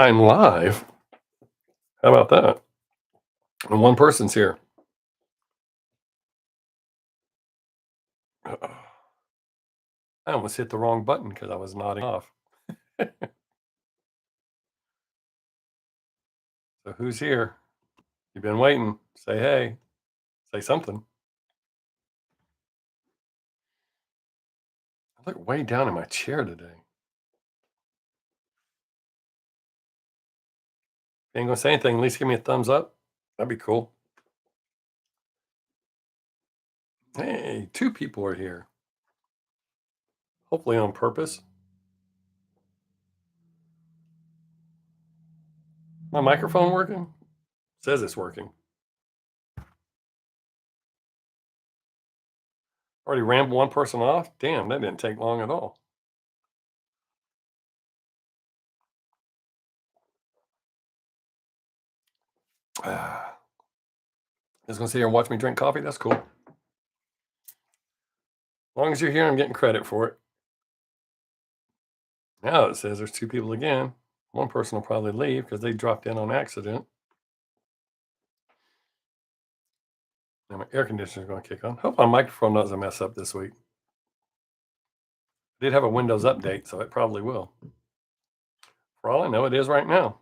I'm live. How about that? And one person's here. Uh-oh. I almost hit the wrong button because I was nodding off. So who's here? You've been waiting. Say hey. Say something. I look way down in my chair today. You ain't gonna say anything. At least give me a thumbs up. That'd be cool. Hey, two people are here. Hopefully on purpose. My microphone working? Says it's working. Already rammed one person off? Damn, that didn't take long at all. Ah, just gonna sit here and watch me drink coffee. That's cool. As long as you're here, I'm getting credit for it. Now it says there's two people again. One person will probably leave because they dropped in on accident. And my air conditioner is going to kick on. Hope my microphone doesn't mess up this week. I did have a Windows update, so it probably will. For all I know, it is right now.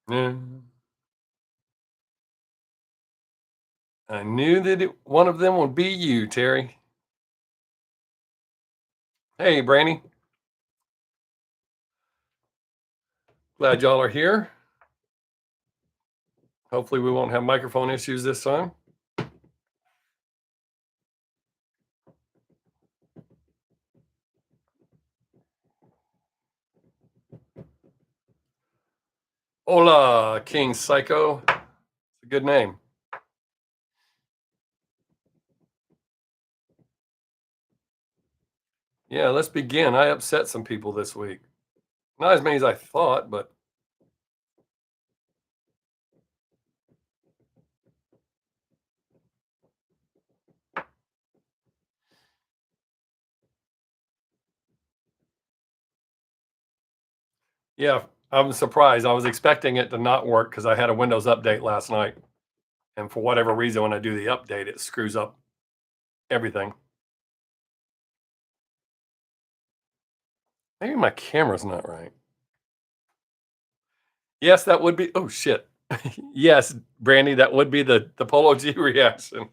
Yeah. I knew that one of them would be you, Terry. Hey, Brandy. Glad y'all are here. Hopefully, we won't have microphone issues this time. Hola, King Psycho. It's a good name. Yeah, let's begin. I upset some people this week. Not as many as I thought, but yeah, I'm surprised. I was expecting it to not work because I had a Windows update last night. And for whatever reason, when I do the update, it screws up everything. Maybe my camera's not right. Yes, that would be. Oh shit. Yes, Brandy, that would be the Polo G reaction.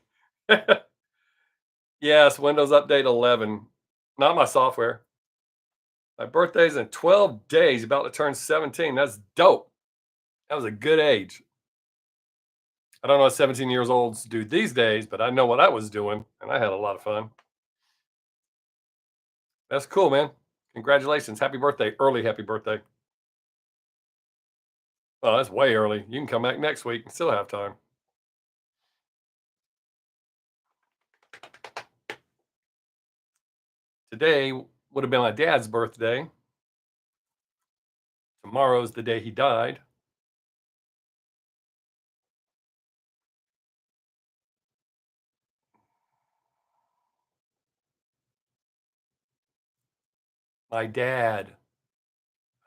Yes, Windows Update 11. Not my software. My birthday's in 12 days, about to turn 17. That's dope. That was a good age. I don't know what 17 years olds do these days, but I know what I was doing, and I had a lot of fun. That's cool, man. Congratulations. Happy birthday. Early happy birthday. Well, that's way early. You can come back next week and still have time. Today would have been my dad's birthday. Tomorrow's the day he died. My dad,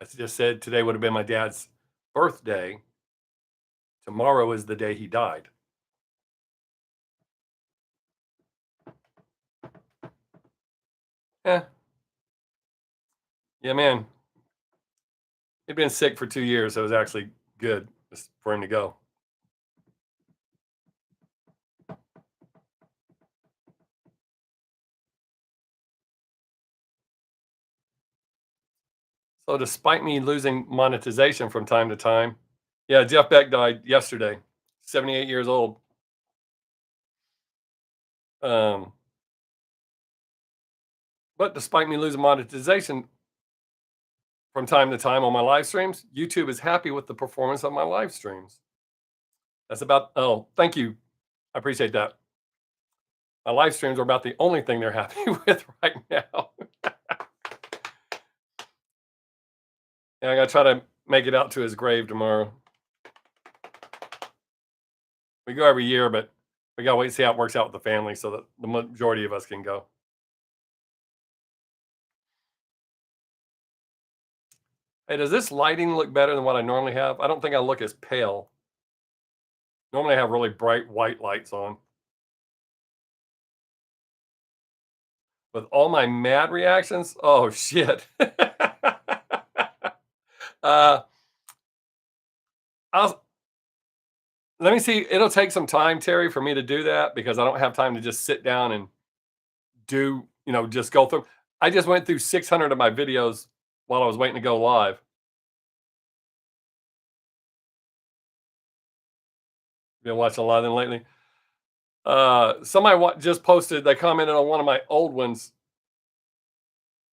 I just said today would have been my dad's birthday. Tomorrow is the day he died. Yeah. Yeah, man. He'd been sick for 2 years, so it was actually good just for him to go. So despite me losing monetization from time to time, yeah, Jeff Beck died yesterday, 78 years old. Um, but despite me losing monetization from time to time on my live streams, YouTube is happy with the performance of my live streams. That's about, oh, thank you. I appreciate that. My live streams are about the only thing they're happy with right now. And I got to try to make it out to his grave tomorrow. We go every year, but we got to wait and see how it works out with the family so that the majority of us can go. Hey, does this lighting look better than what I normally have? I don't think I look as pale. Normally I have really bright white lights on. With all my mad reactions? Oh shit. uh I'll let me see. It'll take some time, Terry, for me to do that because I don't have time to just sit down and just go through. I just went through 600 of my videos while I was waiting to go live. Been watching a lot of them lately. Somebody just posted, they commented on one of my old ones.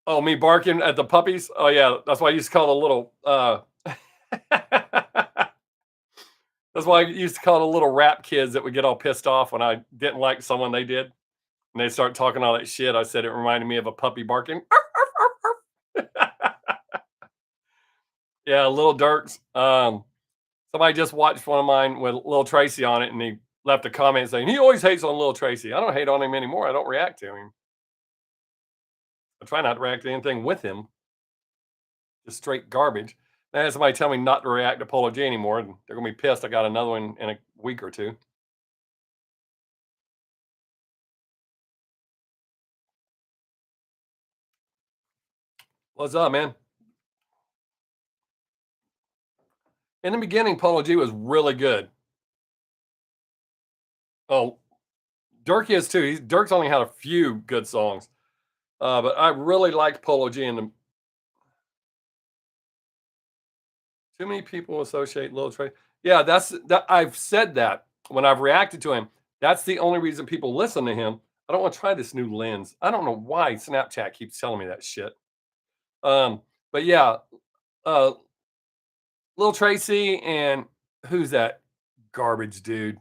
Oh, me barking at the puppies? Oh, yeah. That's why I used to call the little, that's why I used to call the little rap kids that would get all pissed off when I didn't like someone they did. And they start talking all that shit. I said it reminded me of a puppy barking. Yeah, Little Dirks. Somebody just watched one of mine with Lil Tracy on it, and he left a comment saying he always hates on Lil Tracy. I don't hate on him anymore. I don't react to him. I try not to react to anything with him. Just straight garbage. I had somebody tell me not to react to Polo G anymore, and they're gonna be pissed. I got another one in a week or two. What's up, man? In the beginning, Polo G was really good. Oh, Dirk is too. Dirk's only had a few good songs, but I really liked Polo G. And too many people associate Lil Trey. Yeah, that's that. I've said that when I've reacted to him. That's the only reason people listen to him. I don't want to try this new lens. I don't know why Snapchat keeps telling me that shit. Um, but yeah, uh, Lil Tracy and who's that garbage dude?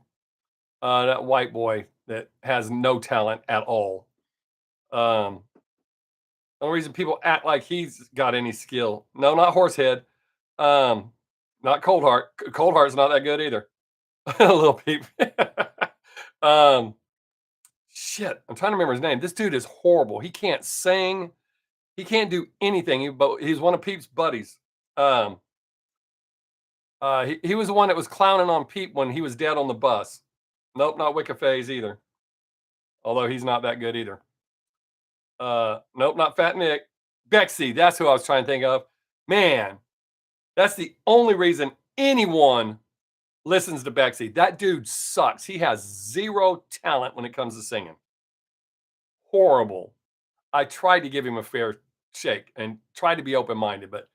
That white boy that has no talent at all. Um, the only reason people act like he's got any skill. No, not Horsehead. Um, not Cold Heart. Cold Heart's not that good either. Little Peep. um, shit. I'm trying to remember his name. This dude is horrible. He can't sing. He can't do anything. But he's one of Peep's buddies. Um, he was the one that was clowning on Peep when he was dead on the bus. Nope, not Wicca Phase either. Although he's not that good either. Nope, not Fat Nick. Bexy, that's who I was trying to think of. Man, that's the only reason anyone listens to Bexy. That dude sucks. He has zero talent when it comes to singing. Horrible. I tried to give him a fair shake and tried to be open minded, but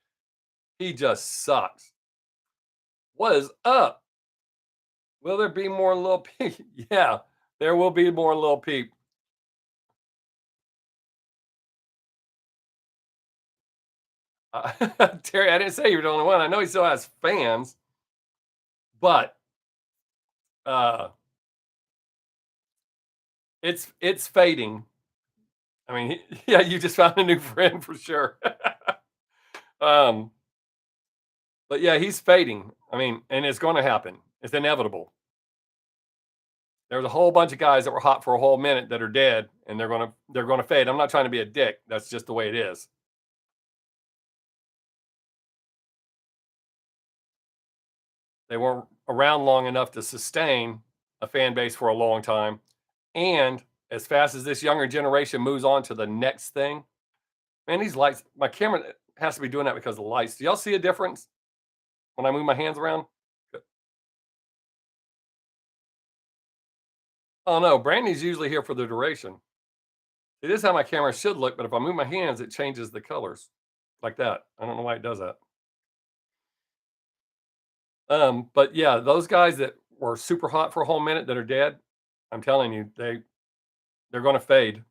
he just sucks. What is up? Will there be more Lil Peep? Yeah, there will be more Lil Peep. Terry, I didn't say you were the only one. I know he still has fans, but uh, it's fading. I mean, yeah, you just found a new friend for sure. um, but yeah, he's fading. I mean, and it's going to happen. It's inevitable. There's a whole bunch of guys that were hot for a whole minute that are dead, and they're gonna fade. I'm not trying to be a dick. That's just the way it is. They weren't around long enough to sustain a fan base for a long time. And as fast as this younger generation moves on to the next thing, man, these lights, my camera has to be doing that because of the lights. Do y'all see a difference when I move my hands around? Oh no, Brandy's usually here for the duration. It is how my camera should look, but if I move my hands, it changes the colors like that. I don't know why it does that. But yeah, those guys that were super hot for a whole minute that are dead, I'm telling you, they're gonna fade.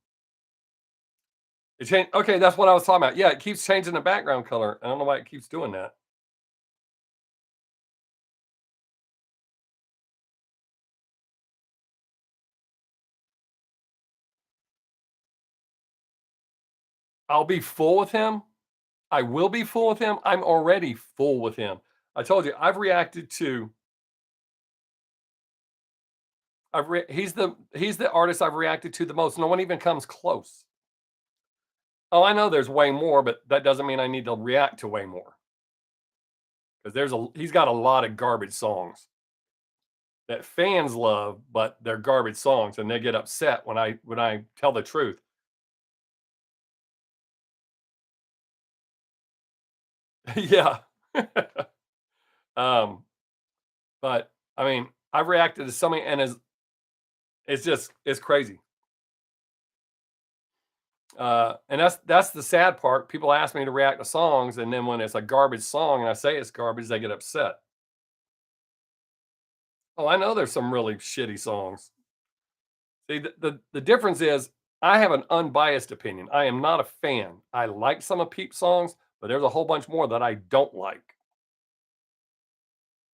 It changed. Okay, that's what I was talking about. Yeah, it keeps changing the background color. I don't know why it keeps doing that. I'll be full with him. I will be full with him. I'm already full with him. I told you, he's the artist I've reacted to the most. No one even comes close. Oh, I know there's way more, but that doesn't mean I need to react to way more. because he's got a lot of garbage songs that fans love, but they're garbage songs, and they get upset when I tell the truth. Yeah. um, but I mean, I've reacted to so many, and it's crazy. And that's the sad part. People ask me to react to songs, and then when it's a garbage song and I say it's garbage, they get upset. Oh, I know there's some really shitty songs. See, the difference is I have an unbiased opinion. I am not a fan. I like some of Peep's songs, but there's a whole bunch more that I don't like.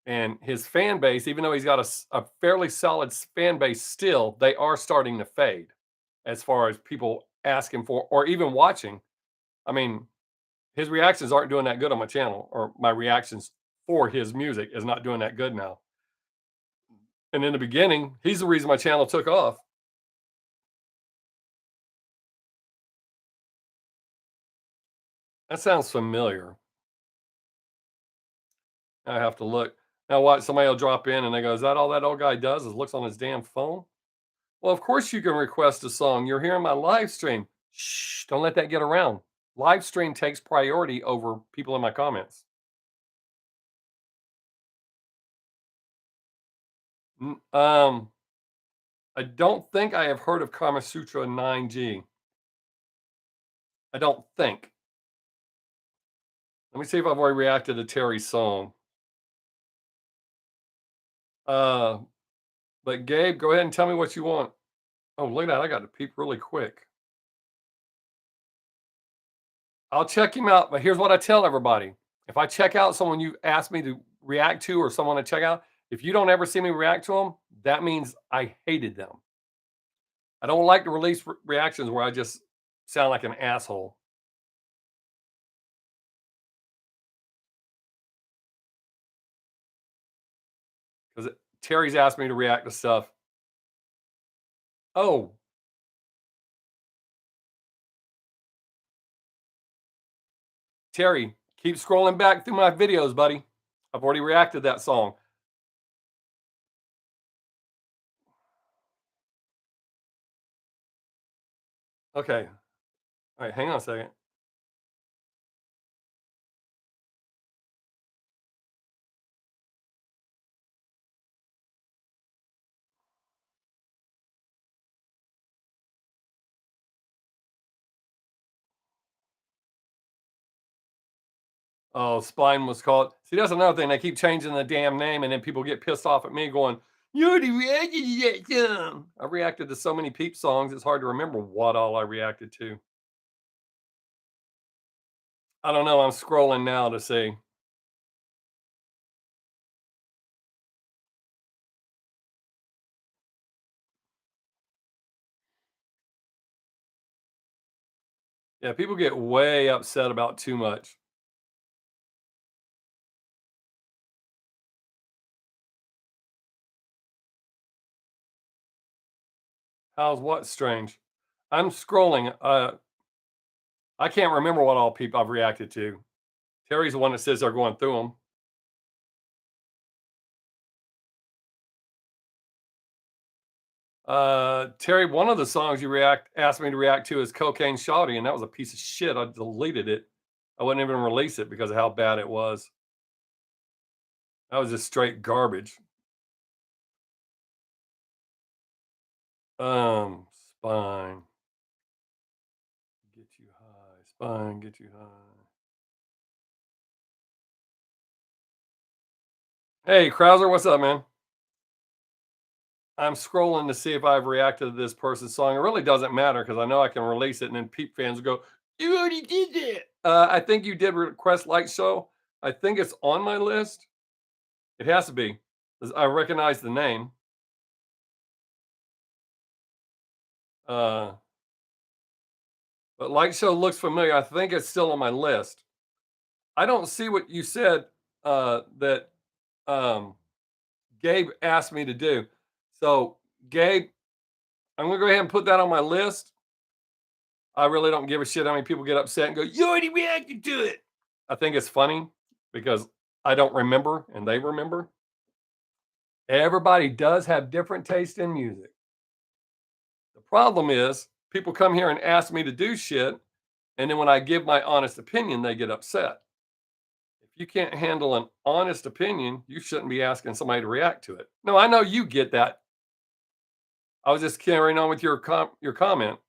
And his fan base, even though he's got a fairly solid fan base still, they are starting to fade as far as people asking for or even watching. I mean, his reactions aren't doing that good on my channel, or my reactions for his music is not doing that good now. And in the beginning, he's the reason my channel took off. That sounds familiar. I have to look. Now watch, somebody will drop in and they go, "Is that all that old guy does is looks on his damn phone?" Well, of course you can request a song. You're hearing my live stream. Shh, don't let that get around. Live stream takes priority over people in my comments. I don't think I have heard of Kama Sutra 9G. I don't think. Let me see if I've already reacted to Terry's song. Uh, but Gabe, go ahead and tell me what you want. Oh, look at that. I got to peep really quick. I'll check him out, but here's what I tell everybody. If I check out someone you asked me to react to or someone to check out, if you don't ever see me react to them, that means I hated them. I don't like to release reactions where I just sound like an asshole. Because Terry's asked me to react to stuff. Oh, Terry, keep scrolling back through my videos, buddy. I've already reacted to that song. Okay. All right, hang on a second. Oh, Spine was called. See, that's another thing. They keep changing the damn name, and then people get pissed off at me going, "You already reacted to that song." I reacted to so many Peep songs, it's hard to remember what all I reacted to. I don't know. I'm scrolling now to see. Yeah, people get way upset about too much. How's what strange? I'm scrolling. I can't remember what all Peep I've reacted to. Terry's the one that says they're going through them. Terry, one of the songs you react asked me to react to is Cocaine Shawty, and that was a piece of shit. I deleted it. I wouldn't even release it because of how bad it was. That was just straight garbage. Spine. Get you high. Spine, get you high. Hey, Krauser, what's up, man? I'm scrolling to see if I've reacted to this person's song. It really doesn't matter because I know I can release it, and then Peep fans will go, "You already did that." I think you did request Light Show. I think it's on my list. It has to be, 'cause I recognize the name. Uh, but Light Show looks familiar. I think it's still on my list. I don't see what you said that um, Gabe asked me to do. So, Gabe, I'm gonna go ahead and put that on my list. I really don't give a shit how many people get upset and go, "You already reacted to it." I think it's funny because I don't remember and they remember. Everybody does have different taste in music. The problem is people come here and ask me to do shit, and then when I give my honest opinion, they get upset. If you can't handle an honest opinion, you shouldn't be asking somebody to react to it. No, I know you get that. I was just carrying on with your comment.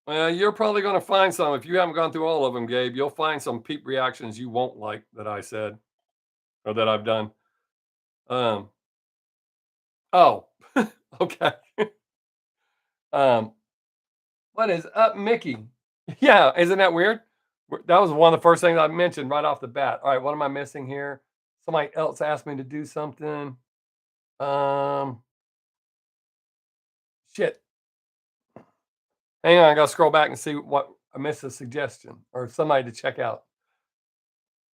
Well, you're probably going to find some if you haven't gone through all of them, Gabe. You'll find some peep reactions you won't like that I said or that I've done. Um, oh, okay. Um, what is up, Mickey? Yeah, isn't that weird? That was one of the first things I mentioned right off the bat. All right, what am I missing here? Somebody else asked me to do something. Um, shit. Hang on, I gotta scroll back and see what I missed a suggestion or somebody to check out.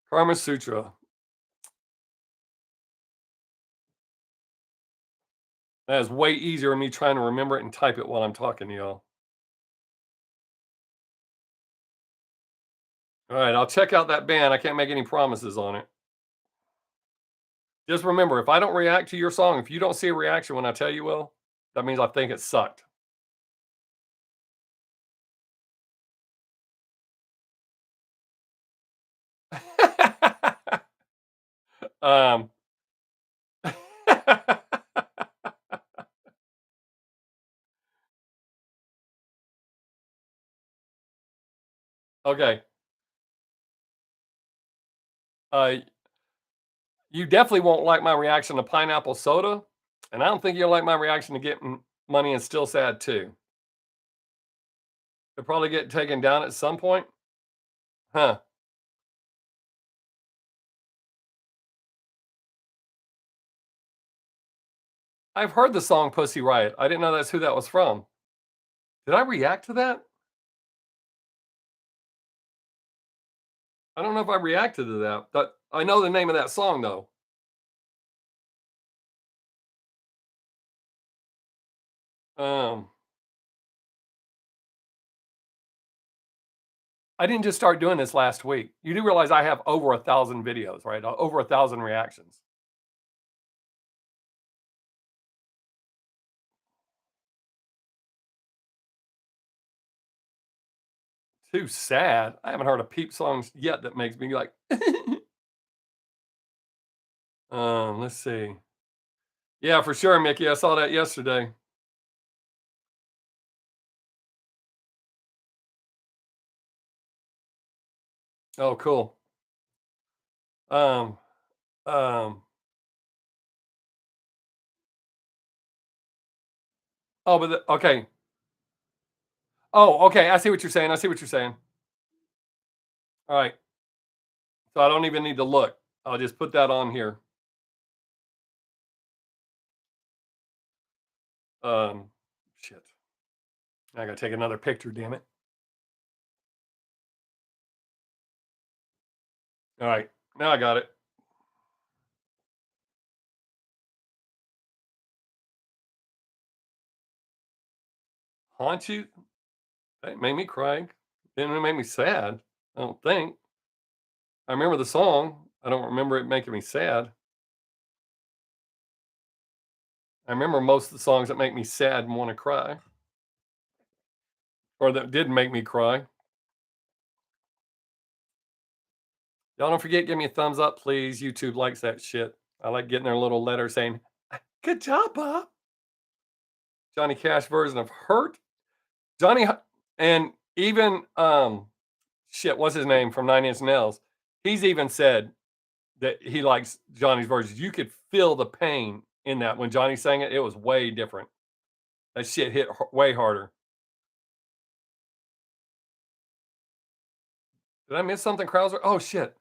Karma Sutra. That is way easier than me trying to remember it and type it while I'm talking to y'all. All right, I'll check out that band. I can't make any promises on it. Just remember, if I don't react to your song, if you don't see a reaction when I tell you will, that means I think it sucked. um, okay. Uh, you definitely won't like my reaction to pineapple soda, and I don't think you'll like my reaction to getting money and still sad too. They'll probably get taken down at some point, huh? I've heard the song Pussy Riot. I didn't know that's who that was from. Did I react to that? I don't know if I reacted to that, but I know the name of that song though. Um, I didn't just start doing this last week. You do realize I have over 1,000 videos, right? Over 1,000 reactions. Too sad. I haven't heard a Peep songs yet that makes me like. Let's see. Yeah, for sure, Mickey. I saw that yesterday. Oh, cool. Um, um. Oh, but okay. Oh, okay. I see what you're saying. I see what you're saying. All right. So I don't even need to look. I'll just put that on here. Um, shit. I gotta take another picture. Damn it. All right. Now I got it. Haunt you? That made me cry. Didn't make me sad. I don't think. I remember the song. I don't remember it making me sad. I remember most of the songs that make me sad and want to cry, or that did make me cry. Y'all don't forget, give me a thumbs up, please. YouTube likes that shit. I like getting their little letter saying, "Good job, Bob." Johnny Cash version of "Hurt." Johnny and even shit, what's his name from Nine Inch Nails? He's even said that he likes Johnny's version. You could feel the pain in that when Johnny sang it. It was way different. That shit hit way harder. Did I miss something, Krauser? Oh shit.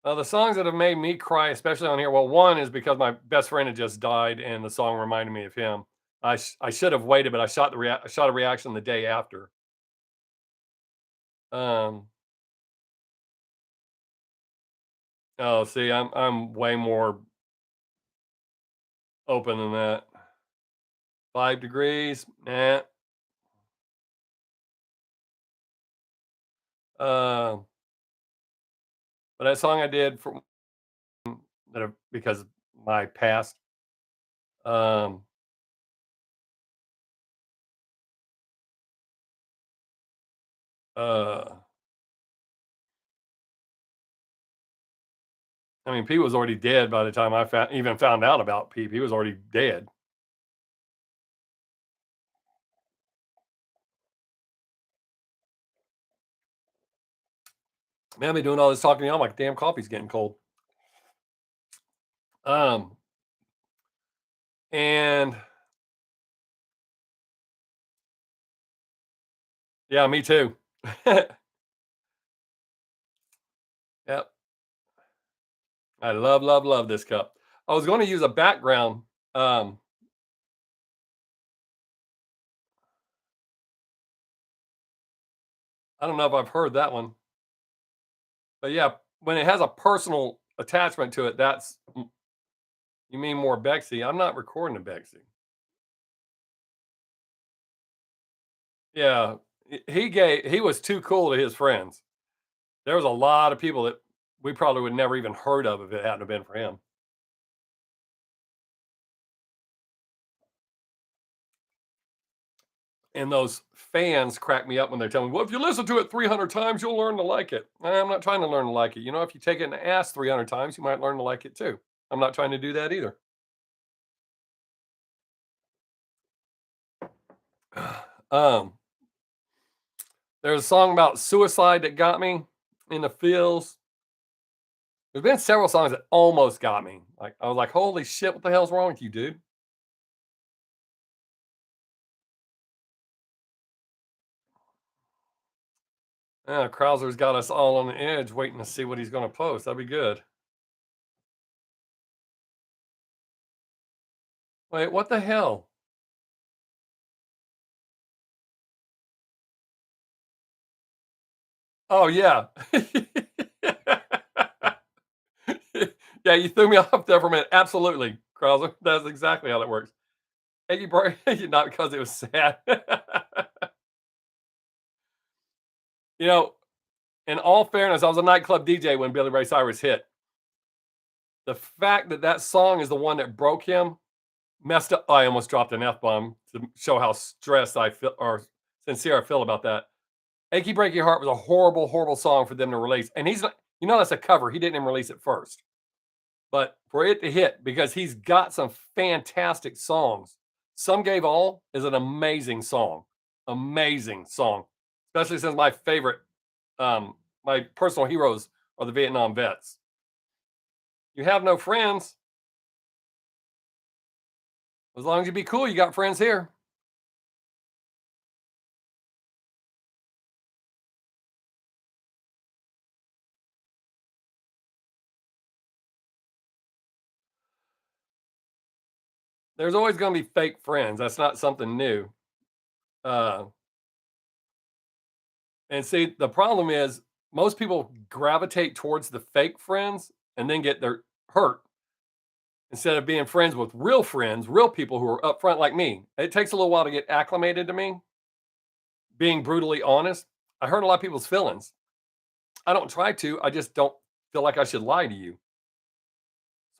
The songs that have made me cry, especially on here. Well, one is because my best friend had just died, and the song reminded me of him. I should have waited, but I shot a reaction the day after. Um, oh, see, I'm way more. open than that. 5 degrees, nah. Uh, but that song I did for because of my past, um, uh, I mean, Pete was already dead by the time I even found out about Pete. He was already dead. Man, I've been doing all this talking to y'all. My damn coffee's getting cold. Um, and yeah, me too. Yep. I love, love, love this cup. I was going to use a background. Um, I don't know if I've heard that one, but yeah, when it has a personal attachment to it, you mean more Bexy. I'm not recording a Bexy. Yeah, he was too cool to his friends. There was a lot of people that we probably would never even heard of if it hadn't have been for him. And those fans crack me up when they tell me, "Well, if you listen to it 300 times, you'll learn to like it." I'm not trying to learn to like it. You know, if you take it in the ass 300 times, you might learn to like it too. I'm not trying to do that either. Um, there's a song about suicide that got me in the feels. There's been several songs that almost got me. Like I was like, "Holy shit, what the hell's wrong with you, dude?" Yeah, Krauser's got us all on the edge, waiting to see what he's going to post. That'd be good. Wait, what the hell? Oh yeah. Yeah, you threw me off there for a minute. Absolutely, Krauser. That's exactly how that works. And you brought not because it was sad. You know, in all fairness, I was a nightclub DJ when Billy Ray Cyrus hit. The fact that that song is the one that broke him messed up. I almost dropped an F bomb to show how stressed I feel or sincere I feel about that. "Achy Breaky Heart" was a horrible, horrible song for them to release, and he's not. You know, that's a cover. He didn't even release it first. But for it to hit, because he's got some fantastic songs. "Some Gave All" is an amazing song, especially since my favorite, my personal heroes are the Vietnam vets. You have no friends. As long as you be cool, you got friends here. There's always going to be fake friends. That's not something new. Uh, and see, the problem is most people gravitate towards the fake friends and then get their hurt instead of being friends, real people who are upfront like me. It takes a little while to get acclimated to me, being brutally honest. I hurt a lot of people's feelings. I don't try to, I just don't feel like I should lie to you.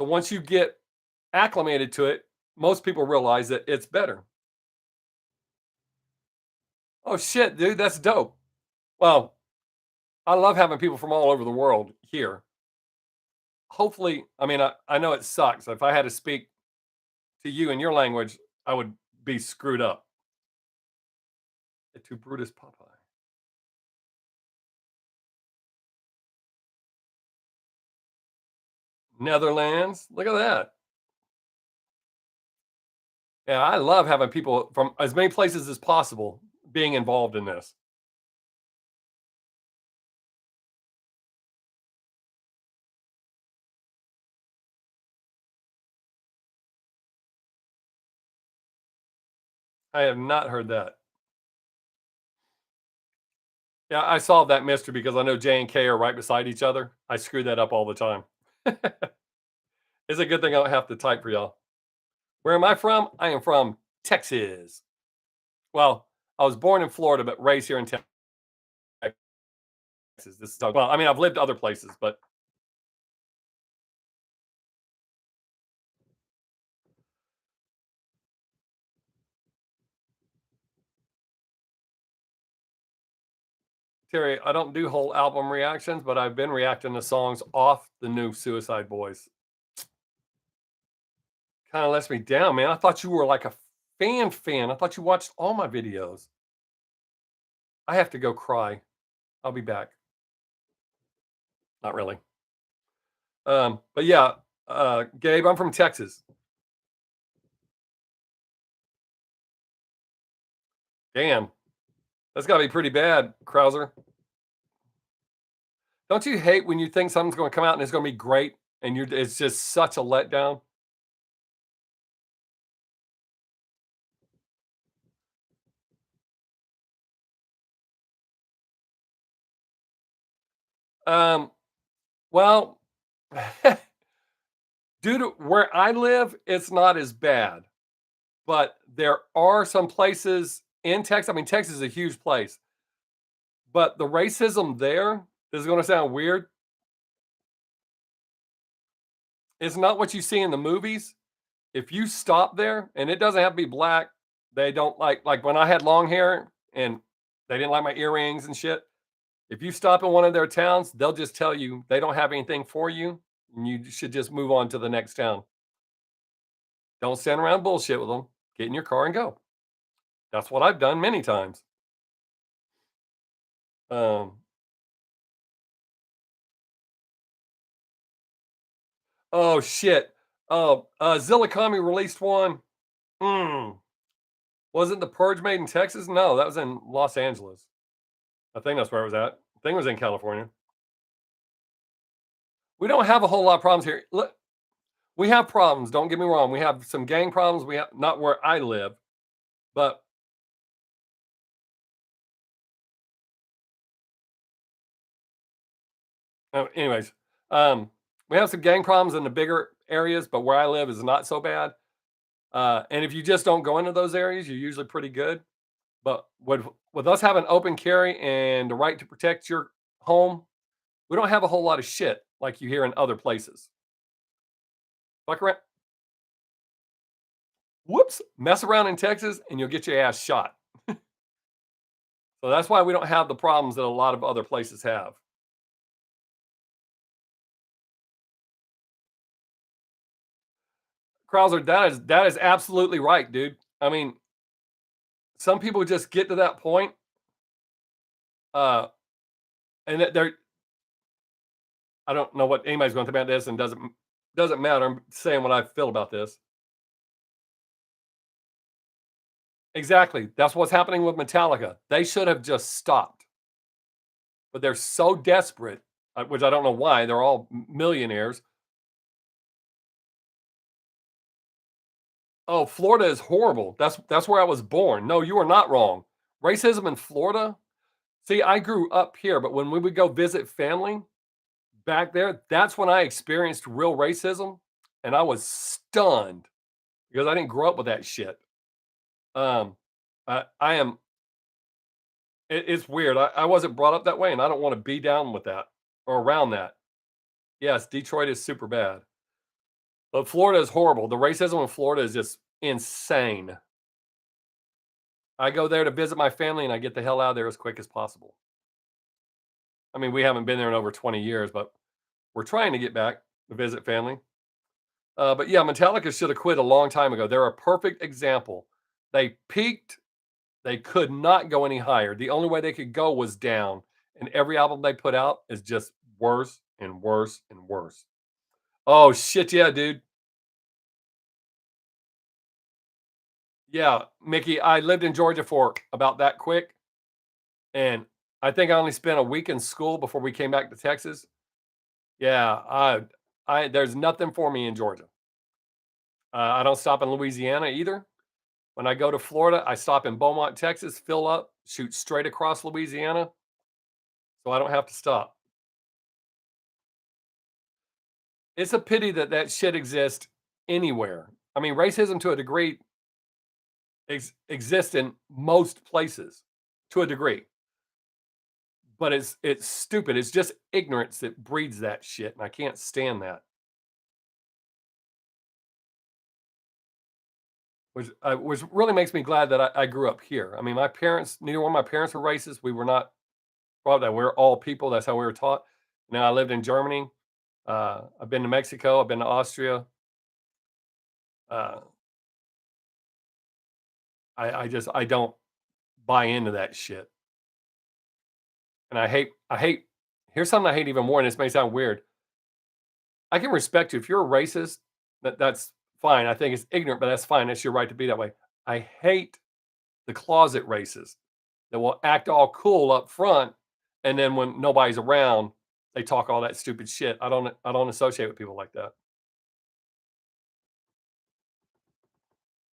So once you get acclimated to it, most people realize that it's better. Oh shit, dude, that's dope. Well, I love having people from all over the world here. Hopefully, I mean, I know it sucks. If I had to speak to you in your language, I would be screwed up. To Brutus Popeye. Netherlands. Look at that. Yeah, I love having people from as many places as possible being involved in this. I have not heard that. Yeah, I solved that mystery because I know J and K are right beside each other. I screw that up all the time. It's a good thing I don't have to type for y'all. Where am I from? I am from Texas. Well, I was born in Florida, but raised here in Texas. This is well, I mean, I've lived other places, but Terry, I don't do whole album reactions, but I've been reacting to songs off the new Suicide Boys. Kind of lets me down, man. I thought you were like a fan. I thought you watched all my videos. I have to go cry. I'll be back. Not really. But yeah, Gabe, I'm from Texas. Damn, that's got to be pretty bad, Krauser. Don't you hate when you think something's going to come out and it's going to be great, and it's just such a letdown? Um, well, due to where I live, it's not as bad, but there are some places in Texas. I mean, Texas is a huge place, but the racism there, this is going to sound weird, it's not what you see in the movies. If you stop there, and it doesn't have to be black, they don't like when I had long hair and they didn't like my earrings and shit. If you stop in one of their towns, they'll just tell you they don't have anything for you, and you should just move on to the next town. Don't stand around bullshit with them. Get in your car and go. That's what I've done many times. Um, oh shit. Oh, Zillikami released one. Mm, wasn't the Purge made in Texas? No, that was in Los Angeles. I think that's where it was at. I think it was in California. We don't have a whole lot of problems here. Look, we have problems. Don't get me wrong. We have some gang problems. We have not where I live, but anyways, we have some gang problems in the bigger areas, but where I live is not so bad. And if you just don't go into those areas, you're usually pretty good. But with us having open carry and the right to protect your home, we don't have a whole lot of shit like you hear in other places. Fuck around, whoops, mess around in Texas and you'll get your ass shot. So that's why we don't have the problems that a lot of other places have. Krauser, that is absolutely right, dude. I mean, some people just get to that point, uh, and they're I don't know what anybody's going to think about this, and doesn't matter. I'm saying what I feel about this. Exactly. That's what's happening with Metallica. They should have just stopped, but they're so desperate, which I don't know why. They're all millionaires. Oh, Florida is horrible. That's where I was born. No, you are not wrong. Racism in Florida. See, I grew up here, but when we would go visit family back there, that's when I experienced real racism, and I was stunned because I didn't grow up with that shit. Um, I am. It's weird. I wasn't brought up that way, and I don't want to be down with that or around that. Yes, Detroit is super bad, but Florida is horrible. The racism in Florida is just insane. I go there to visit my family, and I get the hell out of there as quick as possible. I mean, we haven't been there in over 20 years, but we're trying to get back to visit family. But yeah, Metallica should have quit a long time ago. They're a perfect example. They peaked. They could not go any higher. The only way they could go was down. And every album they put out is just worse and worse and worse. Oh shit, yeah, dude. Yeah, Mickey, I lived in Georgia for about that quick. And I think I only spent a week in school before we came back to Texas. Yeah, I there's nothing for me in Georgia. I don't stop in Louisiana either. When I go to Florida, I stop in Beaumont, Texas, fill up, shoot straight across Louisiana, so I don't have to stop. It's a pity that that shit exists anywhere. I mean, racism to a degree exists in most places to a degree, but it's stupid. It's just ignorance that breeds that shit, and I can't stand that. Which really makes me glad that I grew up here. I mean, my parents, neither one of my parents were racist. We were not taught that. We're all people. That's how we were taught. Now I lived in Germany. I've been to Mexico. I've been to Austria. Uh, I don't buy into that shit, and I hate. Here's something I hate even more, and this may sound weird. I can respect you if you're a racist. That's fine. I think it's ignorant, but that's fine. It's your right to be that way. I hate the closet racist that will act all cool up front, and then when nobody's around, they talk all that stupid shit. I don't associate with people like that.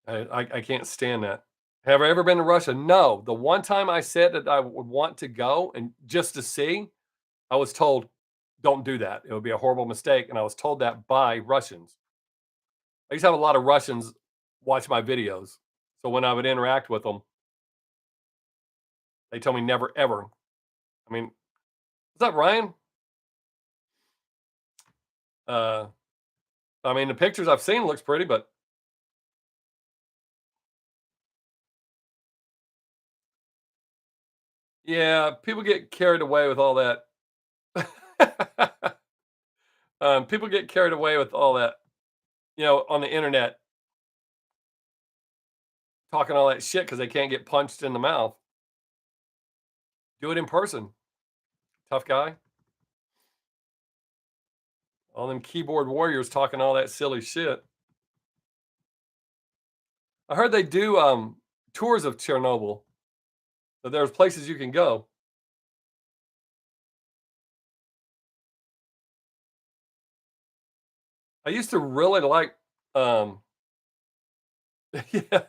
I can't stand that. Have I ever been to Russia? No. The one time I said that I would want to go and just to see, I was told, "Don't do that. It would be a horrible mistake." And I was told that by Russians. I used to have a lot of Russians watch my videos. So when I would interact with them, they told me never ever. I mean, is that Ryan? Uh, I mean, the pictures I've seen looks pretty, but yeah, people get carried away with all that. People get carried away with all that, on the internet, talking all that shit because they can't get punched in the mouth. Do it in person, tough guy. All them keyboard warriors talking all that silly shit. I heard they do tours of Chernobyl. So there's places you can go. I used to really like um yeah.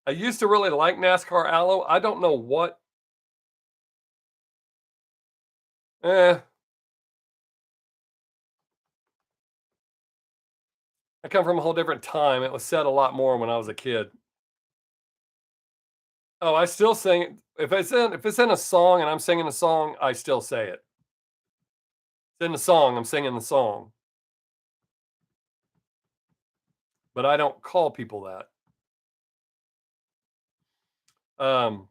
I used to really like NASCAR Allo. I don't know what eh, I come from a whole different time. It was said a lot more when I was a kid. Oh, I still sing it. If it's in a song and I'm singing a song, I still say it. It's in the song, I'm singing the song, but I don't call people that. Um,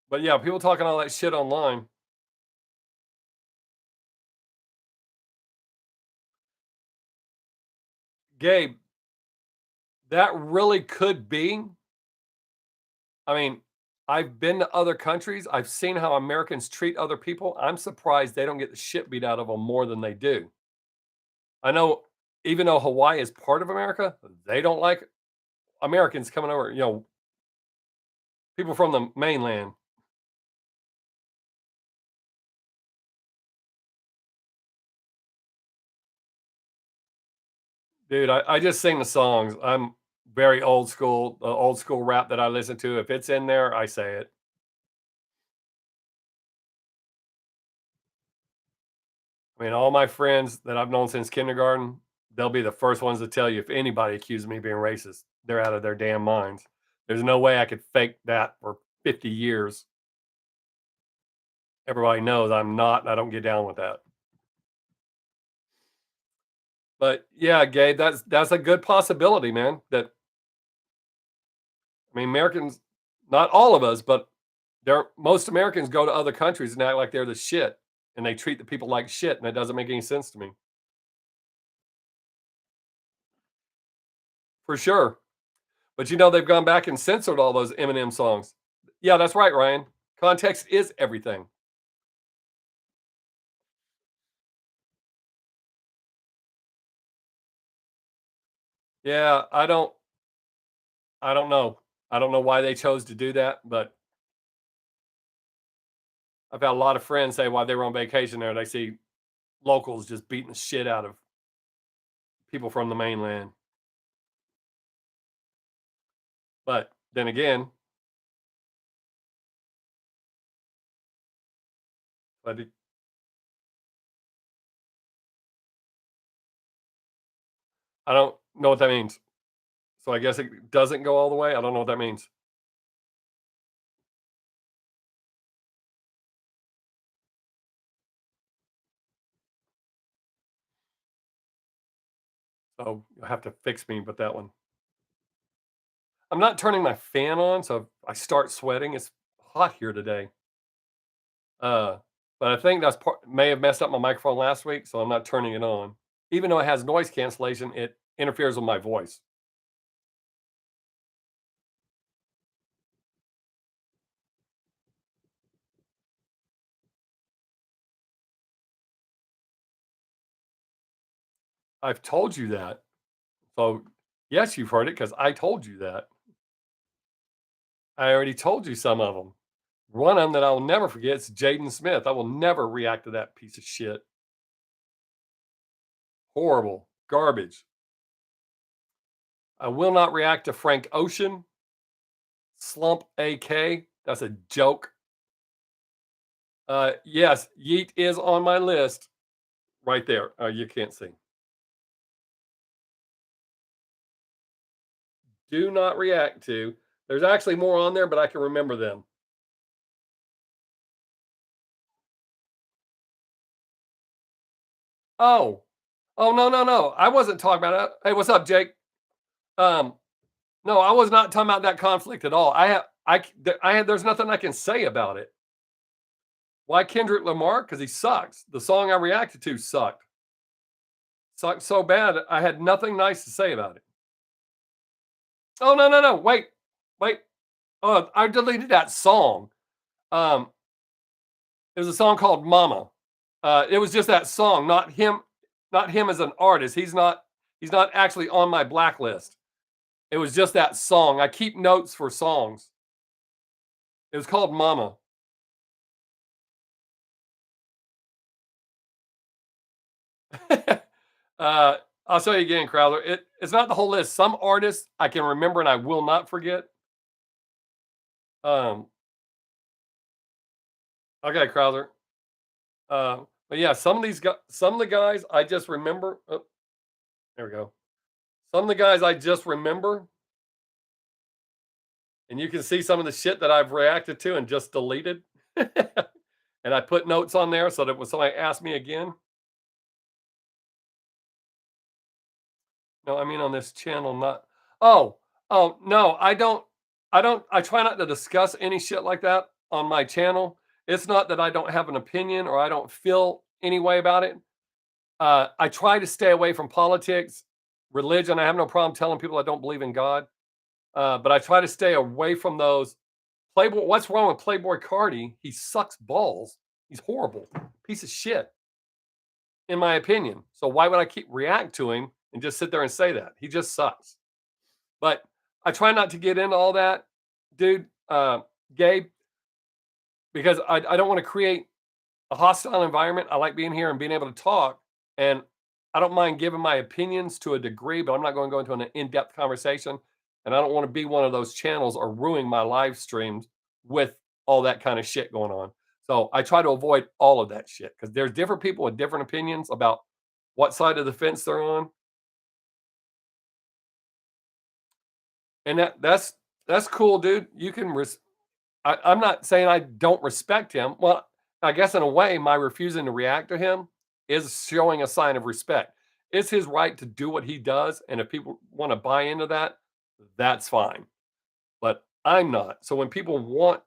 but yeah, people talking all that shit online. Gabe, that really could be. I mean, I've been to other countries. I've seen how Americans treat other people. I'm surprised they don't get the shit beat out of them more than they do. I know even though Hawaii is part of America, they don't like Americans coming over, people from the mainland. Dude, I just sing the songs. I'm very old school, the old school rap that I listen to. If it's in there, I say it. I mean, all my friends that I've known since kindergarten, they'll be the first ones to tell you if anybody accuses me of being racist, they're out of their damn minds. There's no way I could fake that for 50 years. Everybody knows I'm not, and I don't get down with that. But yeah, Gabe, that's a good possibility, man. That I mean, Americans, not all of us, but most Americans go to other countries and act like they're the shit, and they treat the people like shit, and it doesn't make any sense to me. For sure. But they've gone back and censored all those Eminem songs. Yeah, that's right, Ryan. Context is everything. Yeah, I don't know. I don't know why they chose to do that, but I've had a lot of friends say while they were on vacation there, they see locals just beating the shit out of people from the mainland. But then again, but I don't know what that means. So I guess it doesn't go all the way. I don't know what that means. So you'll have to fix me with that one. I'm not turning my fan on, so if I start sweating. It's hot here today. Uh, but I think that's part may have messed up my microphone last week, so I'm not turning it on. Even though it has noise cancellation, it interferes with my voice. I've told you that. So yes, you've heard it because I told you that. I already told you some of them. One of them that I'll never forget is Jaden Smith. I will never react to that piece of shit. Horrible. Garbage. I will not react to Frank Ocean. Slump AK. That's a joke. Yes, Yeet is on my list right there. You can't see. Do not react to. There's actually more on there, but I can remember them. Oh, oh no, no, no. I wasn't talking about that. Hey, what's up, Jake? Um, no, I was not talking about that conflict at all. I had. There's nothing I can say about it. Why Kendrick Lamar? Because he sucks. The song I reacted to sucked. Sucked so bad. I had nothing nice to say about it. Oh no, no, no. Wait, wait. Oh, I deleted that song. Um, it was a song called Mama. It was just that song, not him, not him as an artist. He's not actually on my blacklist. It was just that song. I keep notes for songs. It was called Mama. uh, I'll show you again, Crowther. It's not the whole list. Some artists I can remember and I will not forget. Um, okay, Crowther. But yeah, some of the guys I just remember. Oh, there we go. Some of the guys I just remember, and you can see some of the shit that I've reacted to and just deleted. And I put notes on there so that when somebody asks me again, no, I mean on this channel, not. Oh, oh no, I don't. I don't. I try not to discuss any shit like that on my channel. It's not that I don't have an opinion or I don't feel any way about it. I try to stay away from politics, religion. I have no problem telling people I don't believe in God, but I try to stay away from those. Playboy, what's wrong with Playboy Cardi? He sucks balls. He's horrible, piece of shit, in my opinion. So why would I keep react to him and just sit there and say that? He just sucks. But I try not to get into all that, dude. Gabe, because I don't want to create a hostile environment. I like being here and being able to talk. And I don't mind giving my opinions to a degree, but I'm not going to go into an in depth conversation. And I don't want to be one of those channels or ruining my live streams with all that kind of shit going on. So I try to avoid all of that shit because there's different people with different opinions about what side of the fence they're on. And that's cool, dude. You can I'm not saying I don't respect him. Well, I guess in a way, my refusing to react to him is showing a sign of respect. It's his right to do what he does, and if people want to buy into that, that's fine. But I'm not. So when people want,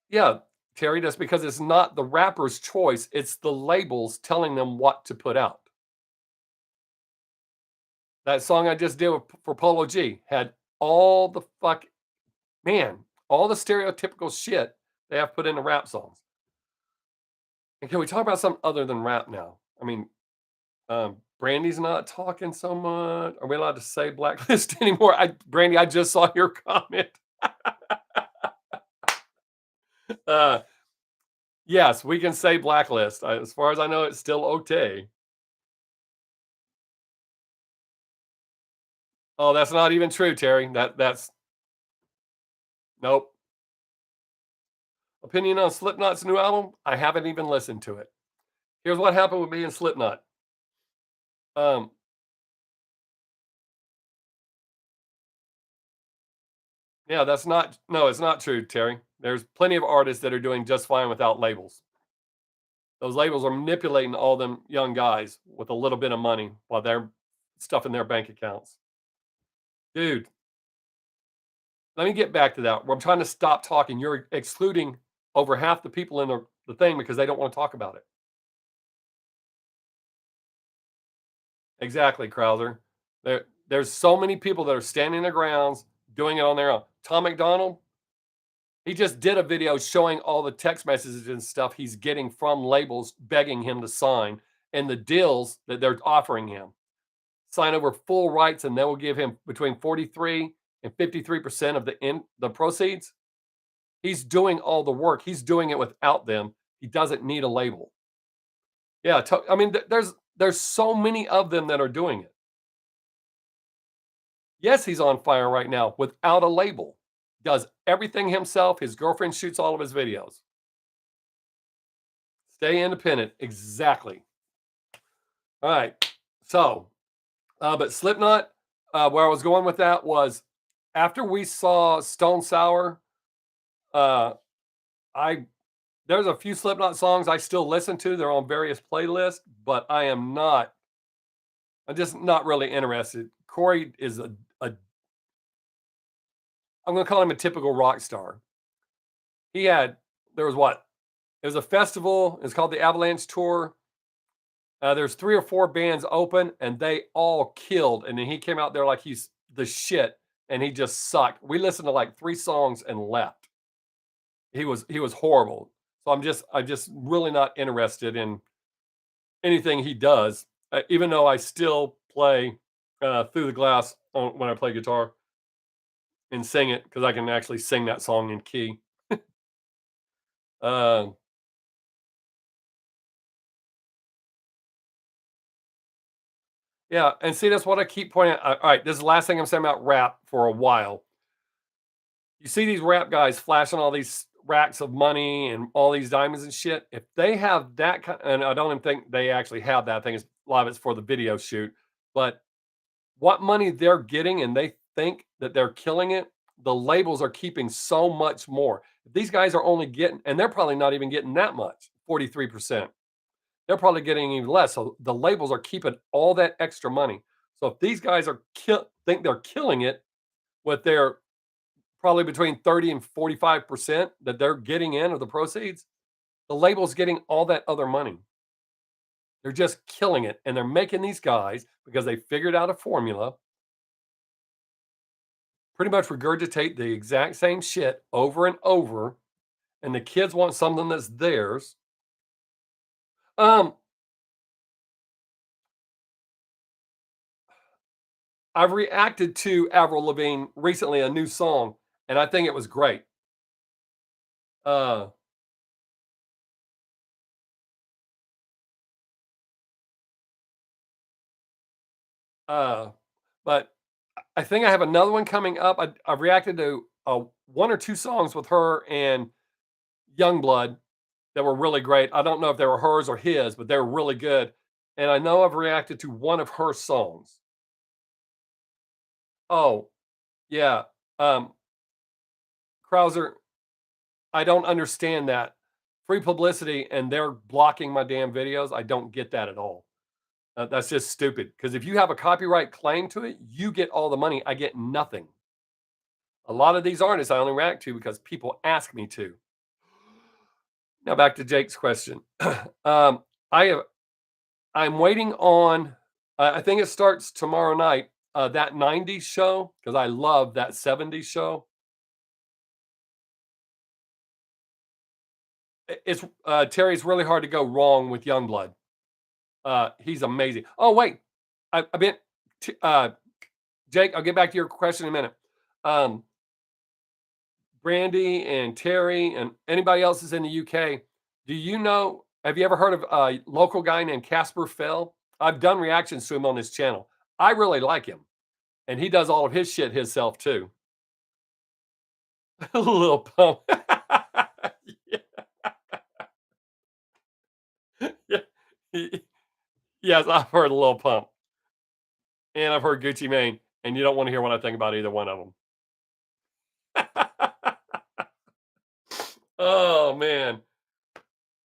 yeah, Terry, that's because it's not the rapper's choice. It's the labels telling them what to put out. That song I just did for Polo G had all the fuck man, all the stereotypical shit they have put into rap songs. And can we talk about something other than rap now? I mean, Brandy's not talking so much. Are we allowed to say blacklist anymore? Brandy, I just saw your comment. uh, yes, we can say blacklist. As far as I know, it's still okay. Oh, that's not even true, Terry. That's nope. Opinion on Slipknot's new album? I haven't even listened to it. Here's what happened with me and Slipknot. Um, yeah, that's not no, it's not true, Terry. There's plenty of artists that are doing just fine without labels. Those labels are manipulating all them young guys with a little bit of money while they're stuffing their bank accounts. Dude, let me get back to that. I'm trying to stop talking. You're excluding over half the people in the thing because they don't want to talk about it. Exactly, Krauser. There's so many people that are standing their grounds doing it on their own. Tom McDonald, he just did a video showing all the text messages and stuff he's getting from labels begging him to sign and the deals that they're offering him. Sign over full rights and they will give him between 43 and 53% of the proceeds. He's doing all the work. He's doing it without them. He doesn't need a label. Yeah, I mean, there's so many of them that are doing it. Yes, he's on fire right now without a label. Does everything himself. His girlfriend shoots all of his videos. Stay independent. Exactly. All right. So, but Slipknot, where I was going with that was after we saw Stone Sour, uh, I there's a few Slipknot songs I still listen to. They're on various playlists, but I'm just not really interested. Corey is a I'm gonna call him a typical rock star. He had there was what? It was a festival. It's called the Avalanche Tour. There's 3 or 4 bands open, and they all killed. And then he came out there like he's the shit, and he just sucked. We listened to like 3 songs and left. He was horrible. So I'm just really not interested in anything he does. Even though I still play through the glass when I play guitar and sing it because I can actually sing that song in key. Uh, yeah, and see that's what I keep pointing out. All right, this is the last thing I'm saying about rap for a while. You see these rap guys flashing all these racks of money and all these diamonds and shit. If they have that kind, and I don't even think they actually have that. I think it's a lot of it's for the video shoot. But what money they're getting, and they think that they're killing it, the labels are keeping so much more. If these guys are only getting, and they're probably not even getting that much, 43%. They're probably getting even less. So the labels are keeping all that extra money. So if these guys think they're killing it with their probably between 30 and 45% that they're getting in of the proceeds, the label's getting all that other money. They're just killing it. And they're making these guys, because they figured out a formula, pretty much regurgitate the exact same shit over and over. And the kids want something that's theirs. Um, I've reacted to Avril Lavigne recently, a new song, and I think it was great. Uh, uh, but I think I have another one coming up. I've reacted to 1 or 2 songs with her and Youngblood that were really great. I don't know if they were hers or his, but they were really good. And I know I've reacted to one of her songs. Oh, yeah. Um, Krauser, I don't understand that. Free publicity and they're blocking my damn videos. I don't get that at all. That's just stupid. Because if you have a copyright claim to it, you get all the money. I get nothing. A lot of these artists I only react to because people ask me to. Now back to Jake's question. um, I have I'm waiting on. I think it starts tomorrow night. That '90s show because I love that '70s show. It's Terry's really hard to go wrong with Youngblood. He's amazing. Oh wait, I've been Jake. I'll get back to your question in a minute. Um, Brandy and Terry and anybody else is in the UK. Do you know? Have you ever heard of a local guy named Casper Fell? I've done reactions to him on his channel. I really like him, and he does all of his shit himself too. A little pump. Yeah, yeah. Yes, I've heard a little pump. and I've heard Gucci Mane, and you don't want to hear what I think about either one of them. Oh man.